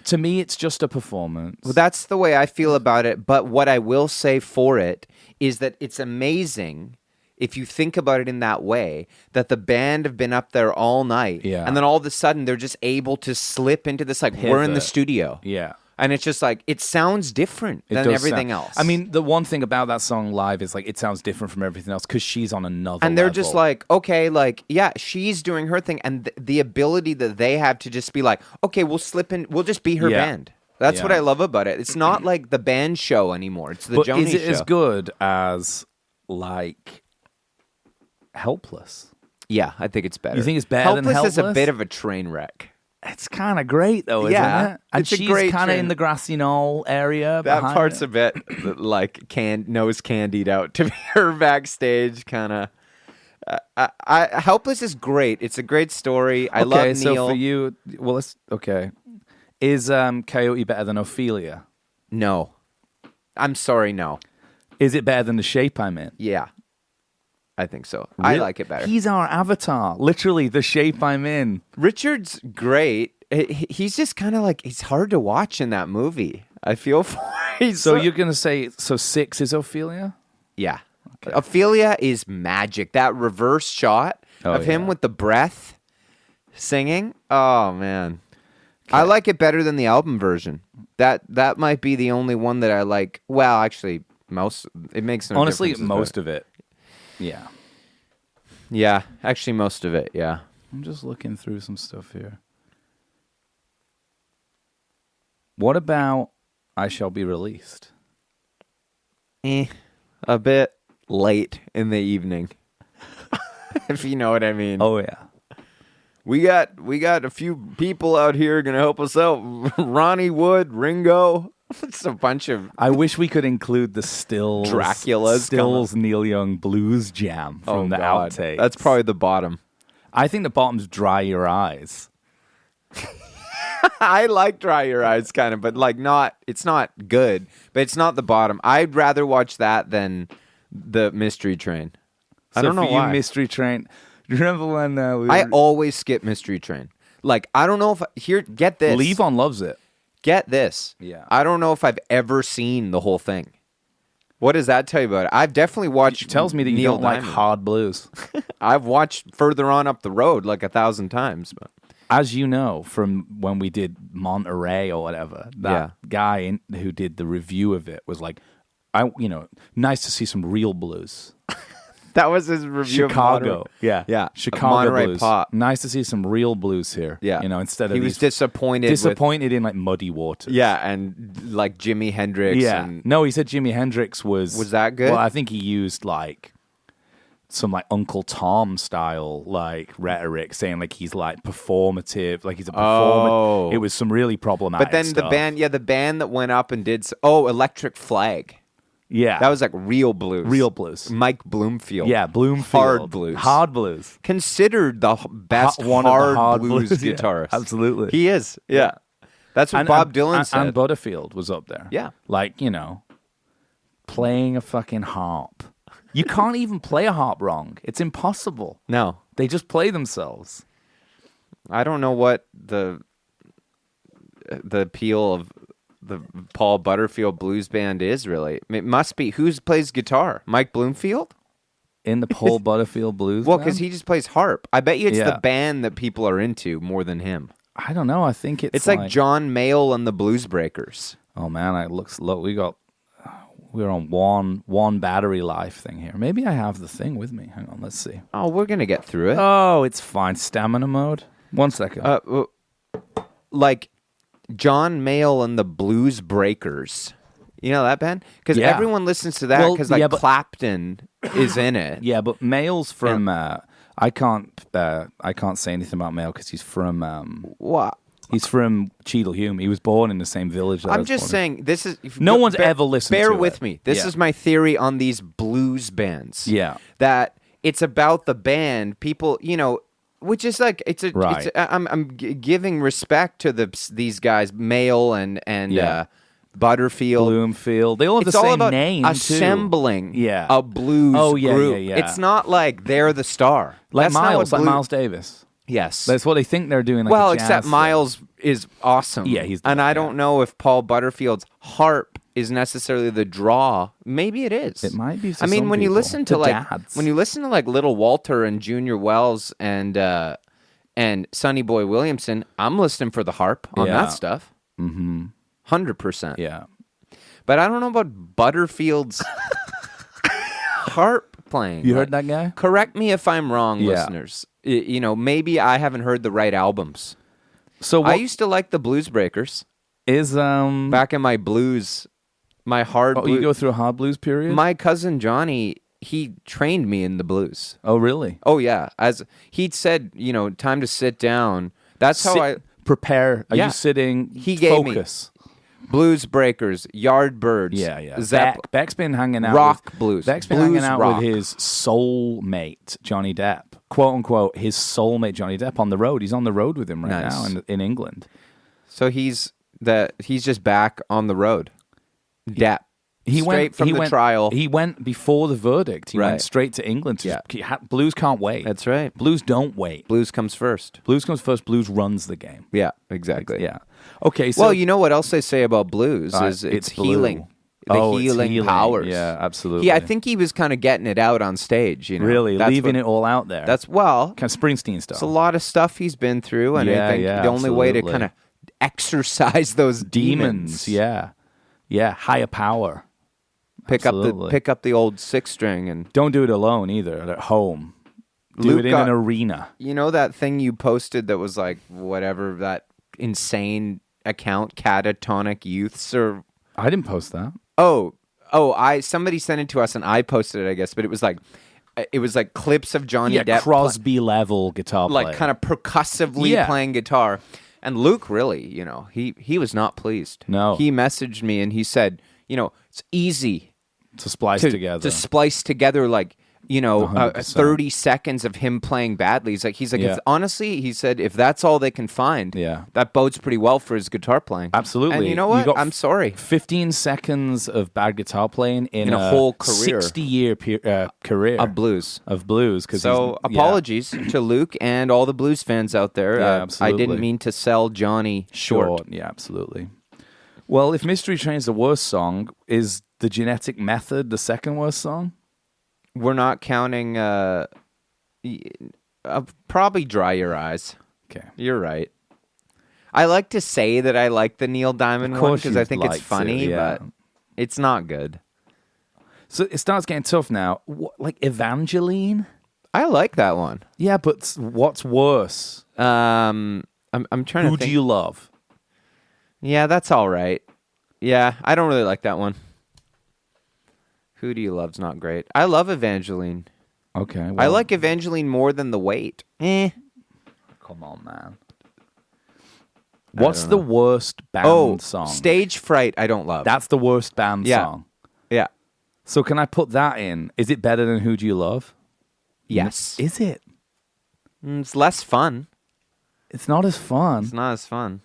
To me, it's just a performance. Well, that's the way I feel about it. But what I will say for it is that it's amazing, if you think about it in that way, that the band have been up there all night. Yeah. And then all of a sudden, they're just able to slip into this, we're in the Pivot. studio. Yeah. And it's just it sounds different It than does everything sound- else. I mean, the one thing about that song live is it sounds different from everything else because she's on another and they're level. just okay, yeah, she's doing her thing. And the ability that they have to just be okay, we'll slip in, we'll just be her Yeah. band. That's Yeah. what I love about it. It's not like the band show anymore. It's the But Joni is it show. as good as Helpless? Yeah, I think it's better. You think it's better than Helpless is a Helpless? bit of a train wreck. It's kind of great though, isn't Yeah, it? And it's a she's great kind of train. in the grassy knoll area. That behind part's it. a bit like nose candied out to be her backstage kind of. Helpless is great. It's a great story. I love Neil. So for you, well, is Coyote better than Ophelia? No, I'm sorry. No. Is it better than The Shape I'm In? Yeah, I think so. I like it better. He's our avatar. Literally, The Shape I'm In. Richard's great. He's just kind of like, he's hard to watch in that movie. I feel for him. So you're going to say, 6 is Ophelia? Yeah. Okay. Ophelia is magic. That reverse shot of him with the breath singing. Oh, man. Okay. I like it better than the album version. That might be the only one that I like. Well, actually, it makes no Honestly, difference. most of it. Yeah. Yeah, actually, most of it, yeah. I'm just looking through some stuff here. What about I Shall Be Released? A bit late in the evening. If you know what I mean. Oh, yeah. We got a few people out here going to help us out. Ronnie Wood, Ringo. It's a bunch of... I wish we could include the Stills Neil Young Blues Jam from the outtakes. That's probably the bottom. I think the bottom's Dry Your Eyes. I like Dry Your Eyes kind of, but like it's not good, but it's not the bottom. I'd rather watch that than the Mystery Train. I don't know why. Mystery Train. Do you remember when I always skip Mystery Train. Like, I don't know if... get this. Levon loves it. Get this. Yeah. I don't know if I've ever seen the whole thing. What does that tell you about it? I've definitely watched... It tells me that you Neil don't like Diamond. hard blues. I've watched Further On Up the Road like 1,000 times. But. As you know, from when we did Monterey or whatever, that guy who did the review of it was like, nice to see some real blues. That was his review Chicago. of Yeah. Chicago Monterey blues. Pop. Nice to see some real blues here. Yeah. Instead of he was disappointed in like Muddy Waters. Yeah, and like Jimi Hendrix. Yeah. And... No, he said Jimi Hendrix was that good? Well, I think he used like some like Uncle Tom style like rhetoric, saying like he's like performative, like he's a performer. Oh. It was some really problematic. But then stuff. the band that went up and did Electric Flag. Yeah. That was like real blues. Real blues. Mike Bloomfield. Yeah, Bloomfield. Hard blues. Hard blues. Considered the best One of the hard blues yeah, guitarist. absolutely. He is. Yeah. That's what Bob Dylan said. And Butterfield was up there. Yeah. Like, playing a fucking harp. You can't even play a harp wrong. It's impossible. No. They just play themselves. I don't know what the appeal of the Paul Butterfield Blues Band is, really. It must be. Who plays guitar? Mike Bloomfield? In the Paul Butterfield Blues Well, Band? because he just plays harp. I bet you it's the band that people are into more than him. I don't know. I think it's like John Mayall and the Blues Breakers. Oh, man. We're on one battery life thing here. Maybe I have the thing with me. Hang on. Let's see. Oh, we're going to get through it. Oh, it's fine. Stamina mode. 1 second. Like John Mayall and the Blues Breakers. You know that band? Because everyone listens to that because Clapton is in it. Yeah, but Mayall's from... I can't say anything about Mayall because he's from... What? He's from Cheadle Hulme. He was born in the same village. I'm just saying, this is... No one's ever listened to it. Bear with me. This is my theory on these blues bands. Yeah. That it's about the band. People, which is like... Right. I'm giving respect to these guys, Mayall and Butterfield. Bloomfield. They all have the same name, assembling too. a blues group. Yeah. It's not like they're the star. Like That's Miles Davis. Yes. That's what they think they're doing. Like except Miles is awesome. Yeah, I don't know if Paul Butterfield's harp is necessarily the draw. Maybe it is. It might be. I mean, when you listen to like Little Walter and Junior Wells and Sonny Boy Williamson, I'm listening for the harp on that stuff. Mm-hmm. 100%. Yeah. But I don't know about Butterfield's harp playing. You heard that guy? Correct me if I'm wrong, listeners. Maybe I haven't heard the right albums. So I used to like the Blues Breakers. Back in my blues, my hard blues. You go through a hard blues period? My cousin Johnny, he trained me in the blues. Oh, really? Oh, yeah. As he'd said, time to sit down. That's how Prepare. Are Yeah. you sitting? He gave me Focus. Blues Breakers, Yardbirds. Yeah. Zepp. Beck's been hanging out. Rock blues. Beck's been Blues hanging out rock. with his soulmate, Johnny Depp. Quote unquote, his soulmate, Johnny Depp, on the road. He's on the road with him right Nice. now in England. So he's just back on the road. Depp. Straight from the trial. He went before the verdict. He Right. went straight to England. Blues can't wait. That's right. Blues don't wait. Blues comes first. Blues comes first. Blues runs the game. Yeah, exactly. Yeah. Okay. So Well, you know what else they say about blues is it's blue. healing. The Oh, it's healing powers. Yeah, absolutely. I think he was kind of getting it out on stage. You know, really That's leaving what- it all out there. That's kind of Springsteen stuff. it's a lot of stuff he's been through, and I think the only way to absolutely. kind of exorcise those Demons. Yeah. Higher power. pick Absolutely. up the old 6-string, and Don't do it alone either. At home. Do Luke it in got- an arena. you know that thing you posted that was like whatever that insane account, Catatonic Youths, or I didn't post that. somebody sent it to us and I posted it, I guess, but it was like clips of Johnny Yeah, Depp Crosby level guitar player. like kind of percussively Yeah. playing guitar. And Luke really, you know, he was not pleased. No. He messaged me and he said, you know, it's easy to splice together. to splice together like, you know, 100%. 30 seconds of him playing badly. He's like, Yeah. if, honestly, he said, if that's all they can find, Yeah. that bodes pretty well for his guitar playing. Absolutely. And you know what? got I'm sorry. 15 seconds of bad guitar playing in a whole career. 60-year career Of blues. Of blues. So apologies to Luke and all the blues fans out there. Yeah, I absolutely. didn't mean to sell Johnny short. Yeah, absolutely. Well, if Mystery Train's the worst song, is The Genetic Method the second worst song? We're not counting. Probably Dry Your Eyes. Okay. You're right. I like to say that I like the Neil Diamond one because I you'd think it's like to, funny, yeah. but it's not good. So it starts getting tough now. Like Evangeline? I like that one. Yeah, but what's worse? I'm trying Who to think. do you love? Yeah, that's all right. Yeah, I don't really like that one. Who Do You Love's not great. I love Evangeline. Okay. I well, like Evangeline more than The Wait. Come on, man. What's the worst band Oh, song? Stage Fright I don't love. That's the worst band Yeah. song. Yeah. So can I put that in? Is it better than Who Do You Love? Yes. Is it? It's less fun. It's not as fun. It's not as fun.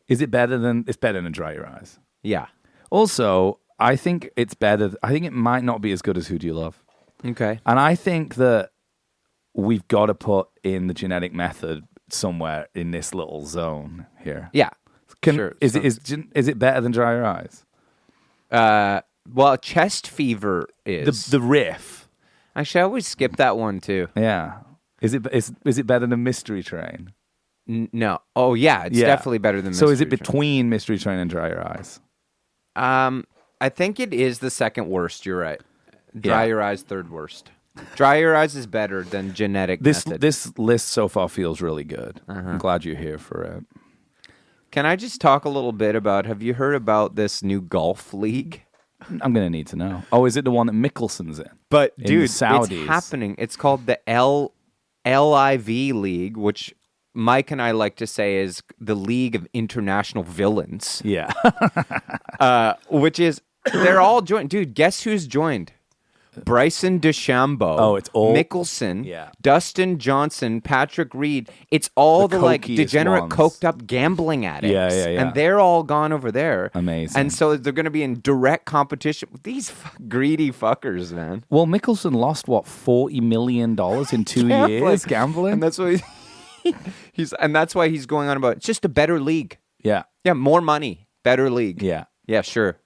Is it better than? It's better than Dry Your Eyes. Yeah. Also, I think it's better. I think it might not be as good as Who Do You Love? Okay. And I think that we've got to put in the Genetic Method somewhere in this little zone here. Yeah. Sure. Is it better than Dry Your Eyes? Well, Chest Fever is. The riff. Actually, I always skip that one too. Yeah. Is it better than Mystery Train? No. Oh, yeah. It's definitely better than So is it Mystery Train. between Mystery Train and Dry Your Eyes? I think it is the second worst. You're right. Dry Yeah. Your Eyes, third worst. Dry Your Eyes is better than Genetic Method. This list so far feels really good. I'm glad you're here for it. Can I just talk a little bit about, have you heard about this new golf league? I'm going to need to know. Oh, is it the one that Mickelson's in? But, In dude, the Saudis. it's happening. It's called the LIV League, which Mike and I like to say is the League of International Villains, Yeah. which is, they're all joined. Dude, guess who's joined? Bryson DeChambeau. Oh, it's all- Mickelson, Yeah. Dustin Johnson, Patrick Reed. It's all The the like cokiest degenerate, ones. coked up gambling addicts. Yeah. And they're all gone over there. Amazing. And so they're going to be in direct competition with these greedy fuckers, man. Well, Mickelson lost, what, $40 million in 2 years gambling? And that's why that's why he's going on about it's just a better league. Yeah. Yeah, more money, better league. Yeah. Yeah, sure.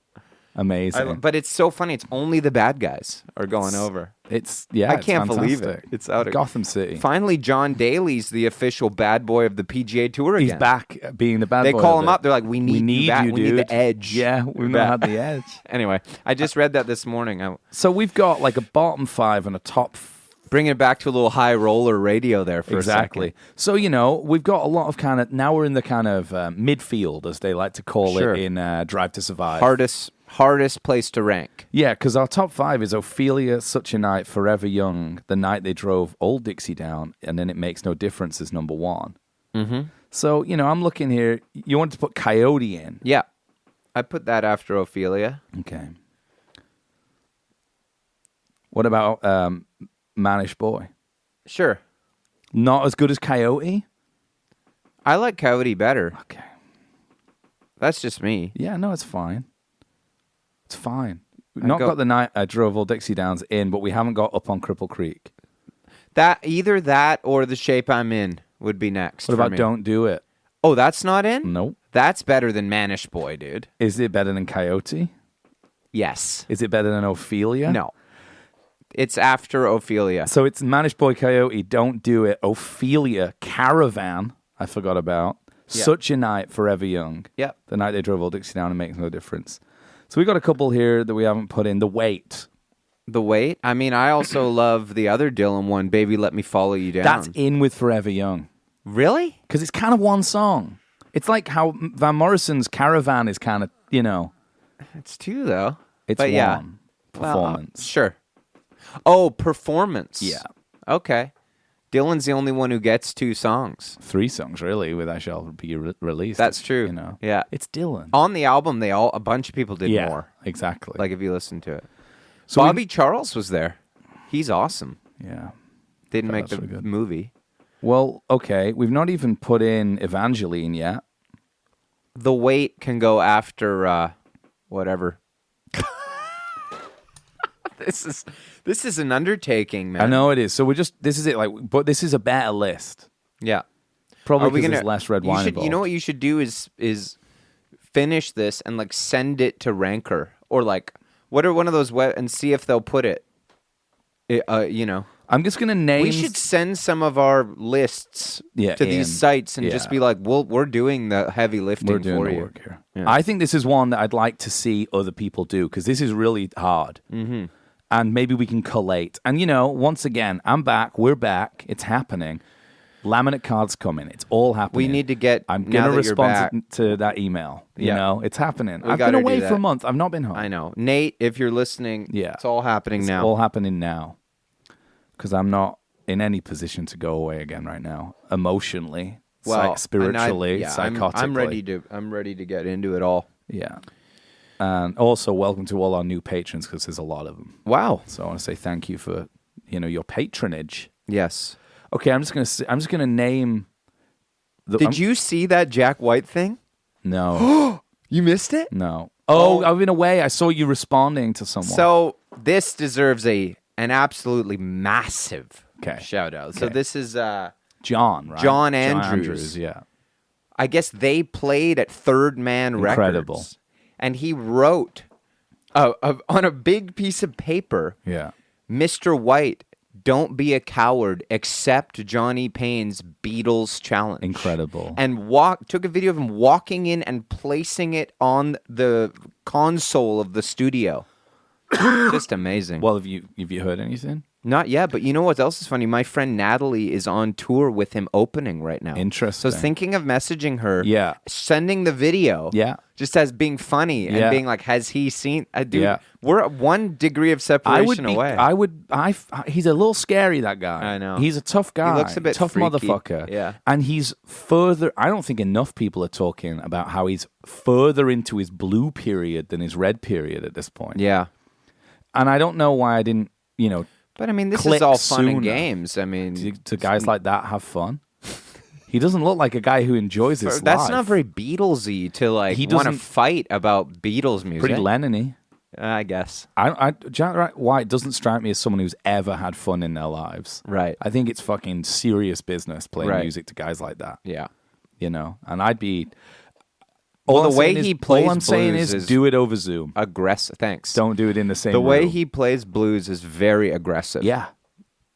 Amazing. But it's so funny. It's only the bad guys are going over. I can't believe it. It's out of Gotham City. Finally, John Daly's the official bad boy of the PGA Tour again. He's back being the bad They boy. call of him it. up. They're like, we need you back. We dude. need the edge. Yeah, we've Yeah. not had the edge. Anyway, I just read that this morning. So we've got like a bottom five and a top Bringing it back to a little high roller radio there for a exactly. second. So, we've got a lot of now we're in the kind of midfield, as they like to call Sure. it in Drive to Survive. Hardest place to rank. Yeah, because our top five is Ophelia, Such a Night, Forever Young, The Night They Drove Old Dixie Down, and then It Makes No Difference is number one. Mm-hmm. So, I'm looking here. You wanted to put Coyote in. Yeah. I put that after Ophelia. Okay. What about Mannish Boy? Sure. Not as good as Coyote? I like Coyote better. Okay. That's just me. Yeah, no, it's fine. It's fine. We've I'd not go- got the night I drove all Dixie Downs in, but we haven't got Up on Cripple Creek. Either that or The Shape I'm In would be next. What for about me. Don't Do It? Oh, that's not in? Nope. That's better than Mannish Boy, dude. Is it better than Coyote? Yes. Is it better than Ophelia? No. It's after Ophelia. So it's Mannish Boy, Coyote, Don't Do It, Ophelia, Caravan, I forgot about, Yeah. Such a Night, Forever Young, Yep. The Night They Drove Old Dixie Down, and Makes No Difference. So we got a couple here that we haven't put in. The Wait. The Wait. I mean, I also love the other Dylan one, Baby Let Me Follow You Down. That's in with Forever Young. Really? Because it's kind of one song. It's like how Van Morrison's Caravan is kind of, It's two, though. it's But one yeah. performance. Sure. Oh, performance. Yeah. Okay. Dylan's the only one who gets two songs. 3 songs, really, with I Shall Be Released. That's true. Yeah. It's Dylan. On the album, a bunch of people did yeah, more. exactly. Like if you listen to it. So Bobby Charles was there. He's awesome. yeah. Didn't Oh, make that's the really good. movie. Well, okay. We've not even put in Evangeline yet. The Wait can go after whatever. This is an undertaking, man. I know it is. So this is it. But this is a better list. Yeah. Probably Are we because gonna there's less red wine involved. You know what you should do is finish this and send it to Ranker or what are one of those and see if they'll put it. I'm just gonna name. We should send some of our lists to these sites and just be like, we're doing the heavy lifting We're doing for the you. work here. Yeah. I think this is one that I'd like to see other people do because this is really hard. Mm-hmm. And maybe we can collate. And once again, I'm back. We're back. It's happening. Laminate cards coming. It's all happening. We need to get. I'm now gonna that you're respond back, to that email. Yeah. It's happening. We I've been gotta away do for a that. month. I've not been home. I know, Nate. If you're listening, Yeah. it's all happening It's now. all happening now because I'm not in any position to go away again right now. Emotionally, spiritually, psychotically. I'm ready to get into it all. Yeah. And also, welcome to all our new patrons because there's a lot of them. Wow. So I want to say thank you for your patronage. Yes. Okay, I'm just gonna name. Did you see that Jack White thing? No, You missed it? no. Oh, I've been away. I saw you responding to someone. So this deserves an absolutely massive shout out. So Okay. this is John, right? John Andrews. Yeah. I guess they played at Third Man Incredible. Records. And he wrote on a big piece of paper, Yeah. Mr. White, don't be a coward, accept Johnny Payne's Beatles challenge. Incredible. And took a video of him walking in and placing it on the console of the studio. Just amazing. Well, have you heard anything? Not yet, but you know what else is funny? My friend Natalie is on tour with him opening right now. Interesting. So thinking of messaging her, Yeah. sending the video, Yeah. just as being funny and Yeah. being like, has he seen? Dude, Yeah. we're at 1 degree of separation away. He's a little scary, that guy. I know. He's a tough guy. He looks a bit tough freaky. motherfucker. Yeah. And he's further, I don't think enough people are talking about how he's further into his blue period than his red period at this point. Yeah. And I don't know why I didn't, But I mean, this click is all fun and sooner. games. I mean, do guys like that have fun? He doesn't look like a guy who enjoys his life. that's not very Beatlesy to He want to doesn't- fight about Beatles music. Pretty Lennon-y. I guess. Jack White doesn't strike me as someone who's ever had fun in their lives. Right. I think it's fucking serious business playing Right. music to guys like that. Yeah. And I'd be. Well, all the I'm way saying is- he plays all I'm saying blues is is do it over Zoom. Aggressive. Thanks. Don't do it in the same The way room. he plays blues is very aggressive. Yeah.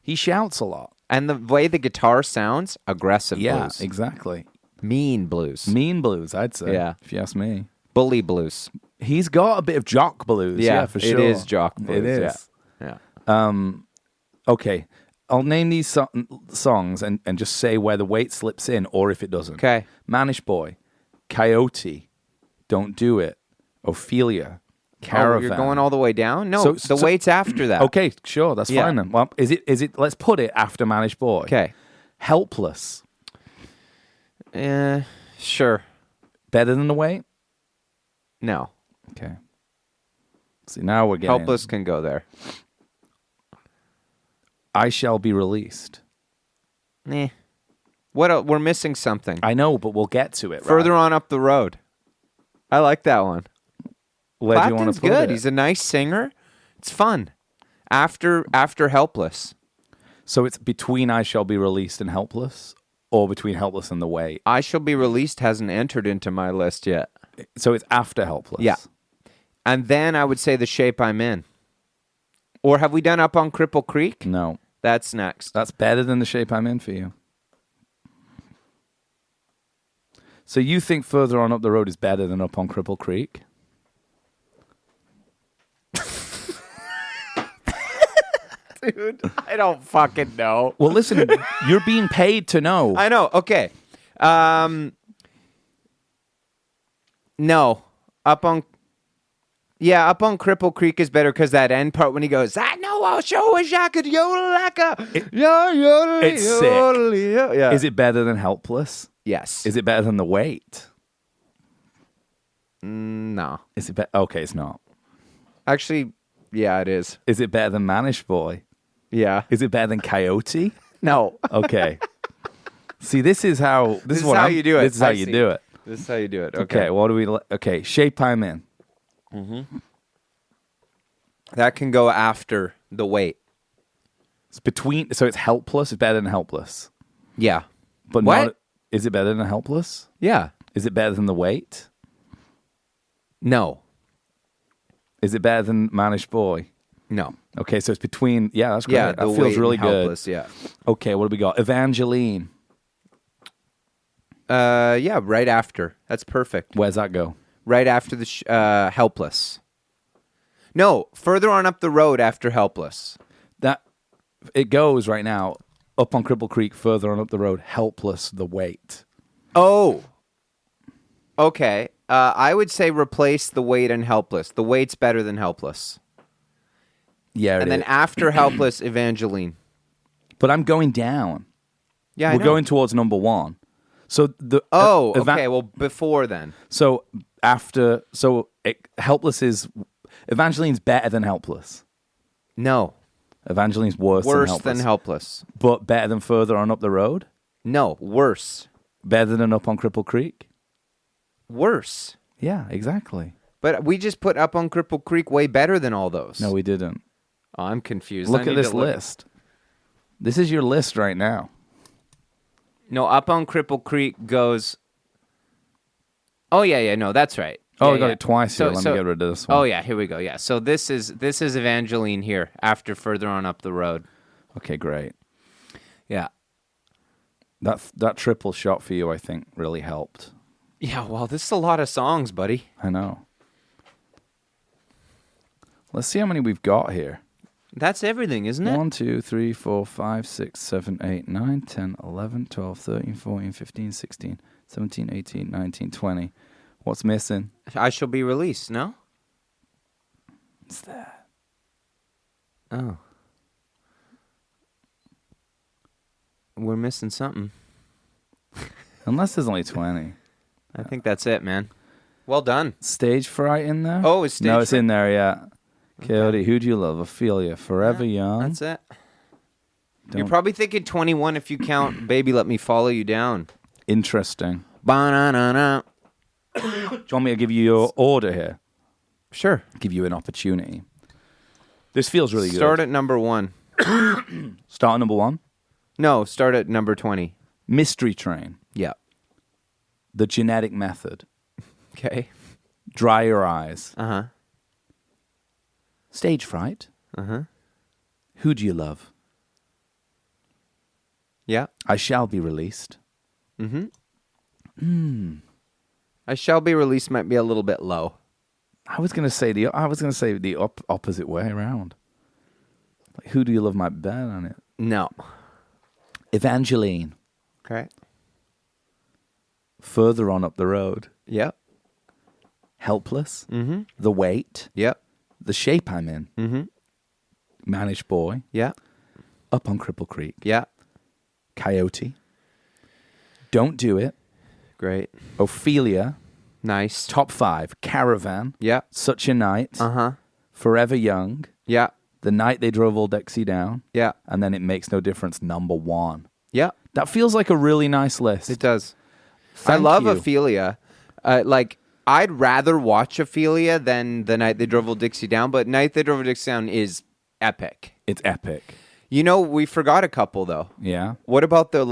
He shouts a lot. And the way the guitar sounds, aggressive Yeah, blues. exactly. Mean blues. Mean blues, I'd say. Yeah. If you ask me. Bully blues. He's got a bit of jock blues. Yeah, for sure. It is jock blues. It is. Yeah. Okay. I'll name these songs and just say where the weight slips in or if it doesn't. Okay. Mannish Boy, Coyote, Don't Do It, Ophelia, Caravan. Oh, you're going all the way down? No, So- the weight's after that. Okay, sure, that's Yeah. fine then. Well, is it? Let's put it after Mannish Boy. Okay. Helpless. Sure. Better than the weight? No. Okay. See, now we're getting... Helpless can go there. I shall be released. What? We're missing something. I know, but we'll get to it. Further right? on up the road. I like that one. Where do you want Clapton's to put good. it? He's a nice singer. It's fun. After Helpless. So it's between I shall be released and helpless, or between helpless and the weight. I Shall Be Released hasn't entered into my list yet. So it's after helpless. Yeah. And then I would say The Shape I'm In. Or have we done Up on Cripple Creek? No. That's next. That's better than the shape I'm in for you. So you think Further On Up the Road is better than Up on Cripple Creek? Dude, I don't fucking know. Well, listen, you're being paid to know. I know. Okay. No. Up on Cripple Creek is better because that end part when he goes, I know I'll show wish I could yodel like a yodel. It's sick. Yeah. Is it better than Helpless? Yes. Is it better than The Weight? No. Is it better? Okay, it's not. Actually, yeah, it is. Is it better than Manish Boy? Yeah. Is it better than Coyote? No. Okay. See, this is how This is how you do it. This is how I you see. do it. This is how you do it. Okay. What do we? Okay, Shape I'm In. That can go after The Weight. It's between. So it's Helpless. It's better than Helpless. Yeah. But What? not. Is it better than Helpless? Yeah. Is it better than The Weight? No. Is it better than Manish Boy? No. Okay, so it's between. Yeah, that's great. Yeah, that The feels Weight really and good. Helpless, yeah. Okay, what do we got? Evangeline. Yeah, right after. That's perfect. Where's that go? Right after the Helpless. No, further on up the road after Helpless. That it goes right now. Up on Cripple Creek, further on up the road. Helpless. The Weight. Oh. Okay. I would say replace The Weight and Helpless. The Weight's better than Helpless. Yeah, And then after Helpless, Evangeline. but I'm going down. Yeah, I We're know. going towards number one. So the okay. Well, before then. So after Helpless is Evangeline's better than Helpless. No. Evangeline's worse than Helpless. But better than Further On Up the Road? No, worse. Better than Up on Cripple Creek? Worse. Yeah, exactly. But we just put Up on Cripple Creek way better than all those. No, we didn't. Oh, I'm confused. Look I at need this to look- list. This is your list right now. No, Up on Cripple Creek goes... Oh, yeah, no, that's right. Oh, Yeah, we got yeah. it twice here. Let me get rid of this one. Oh, yeah, here we go. Yeah, so this is Evangeline here after Further On Up the Road. Okay, great. Yeah. That triple shot for you, I think, really helped. Yeah, well, this is a lot of songs, buddy. I know. Let's see how many we've got here. That's everything, isn't it? 1, 2, 3, 4, 5, 6, 7, 8, 9, 10, 11, 12, 13, 14, 15, 16, 17, 18, 19, 20. What's missing? I Shall Be Released, no? What's that? Oh. We're missing something. Unless there's only 20. I think that's it, man. Well done. Stage Fright in there? Oh, is Stage No, it's Fright? in there, yeah. Coyote, Who Do You Love? Ophelia, Forever Young. That's it. You're Don't- probably thinking 21 if you count Baby Let Me Follow You Down. Interesting. Ba-na-na-na. Do you want me to give you your order here? Sure. Give you an opportunity. This feels really good. Start at number 1. Start at number 1. No, start at number 20. Mystery Train. Yeah. The Genetic Method. Okay. Dry Your Eyes. Uh-huh. Stage Fright. Uh-huh. Who Do You Love? Yeah. I Shall Be Released. I Shall Be Released might be a little bit low. I was gonna say the opposite way around. Like, Who Do You Love might be better on it. No. Evangeline. Okay. Further On Up the Road. Yep. Helpless. The Weight. Yep. The Shape I'm In. Manish Boy. Yeah. Up on Cripple Creek. Yeah. Coyote. Don't Do It. Great. Ophelia, Nice. top 5, Caravan, Yeah. Such a Night, Uh-huh. Forever Young, Yeah. The Night They Drove Old Dixie Down, Yeah. and then It Makes No Difference, number 1. Yeah. That feels like a really nice list. It does. I Thank love you. Ophelia. I'd rather watch Ophelia than The Night They Drove Old Dixie Down, but Night They Drove Old Dixie Down is epic. It's epic. You know, we forgot a couple, though. Yeah. What about the,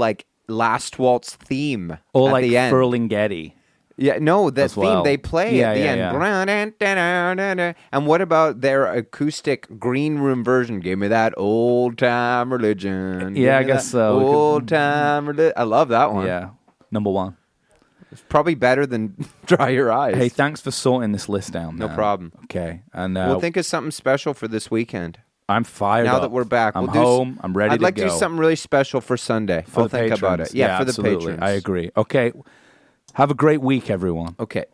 last waltz theme Or at like the end? Furlinghetti. Yeah, no, that as theme well. they play Yeah, at the yeah, end. And what about their acoustic green room version? Give me that old time religion. Give Yeah, I me guess that so. Old time religion. I love that one. Yeah. Number 1. It's probably better than Dry Your Eyes. Hey, thanks for sorting this list down, No man. problem. Okay. And We'll think of something special for this weekend. I'm fired Now up. that we're back, I'm we'll do home. I'm ready I'd to like go. to do something really special for Sunday. For I'll the think about patrons. it. Yeah, for the absolutely. patrons. I agree. Okay. Have a great week, everyone. Okay.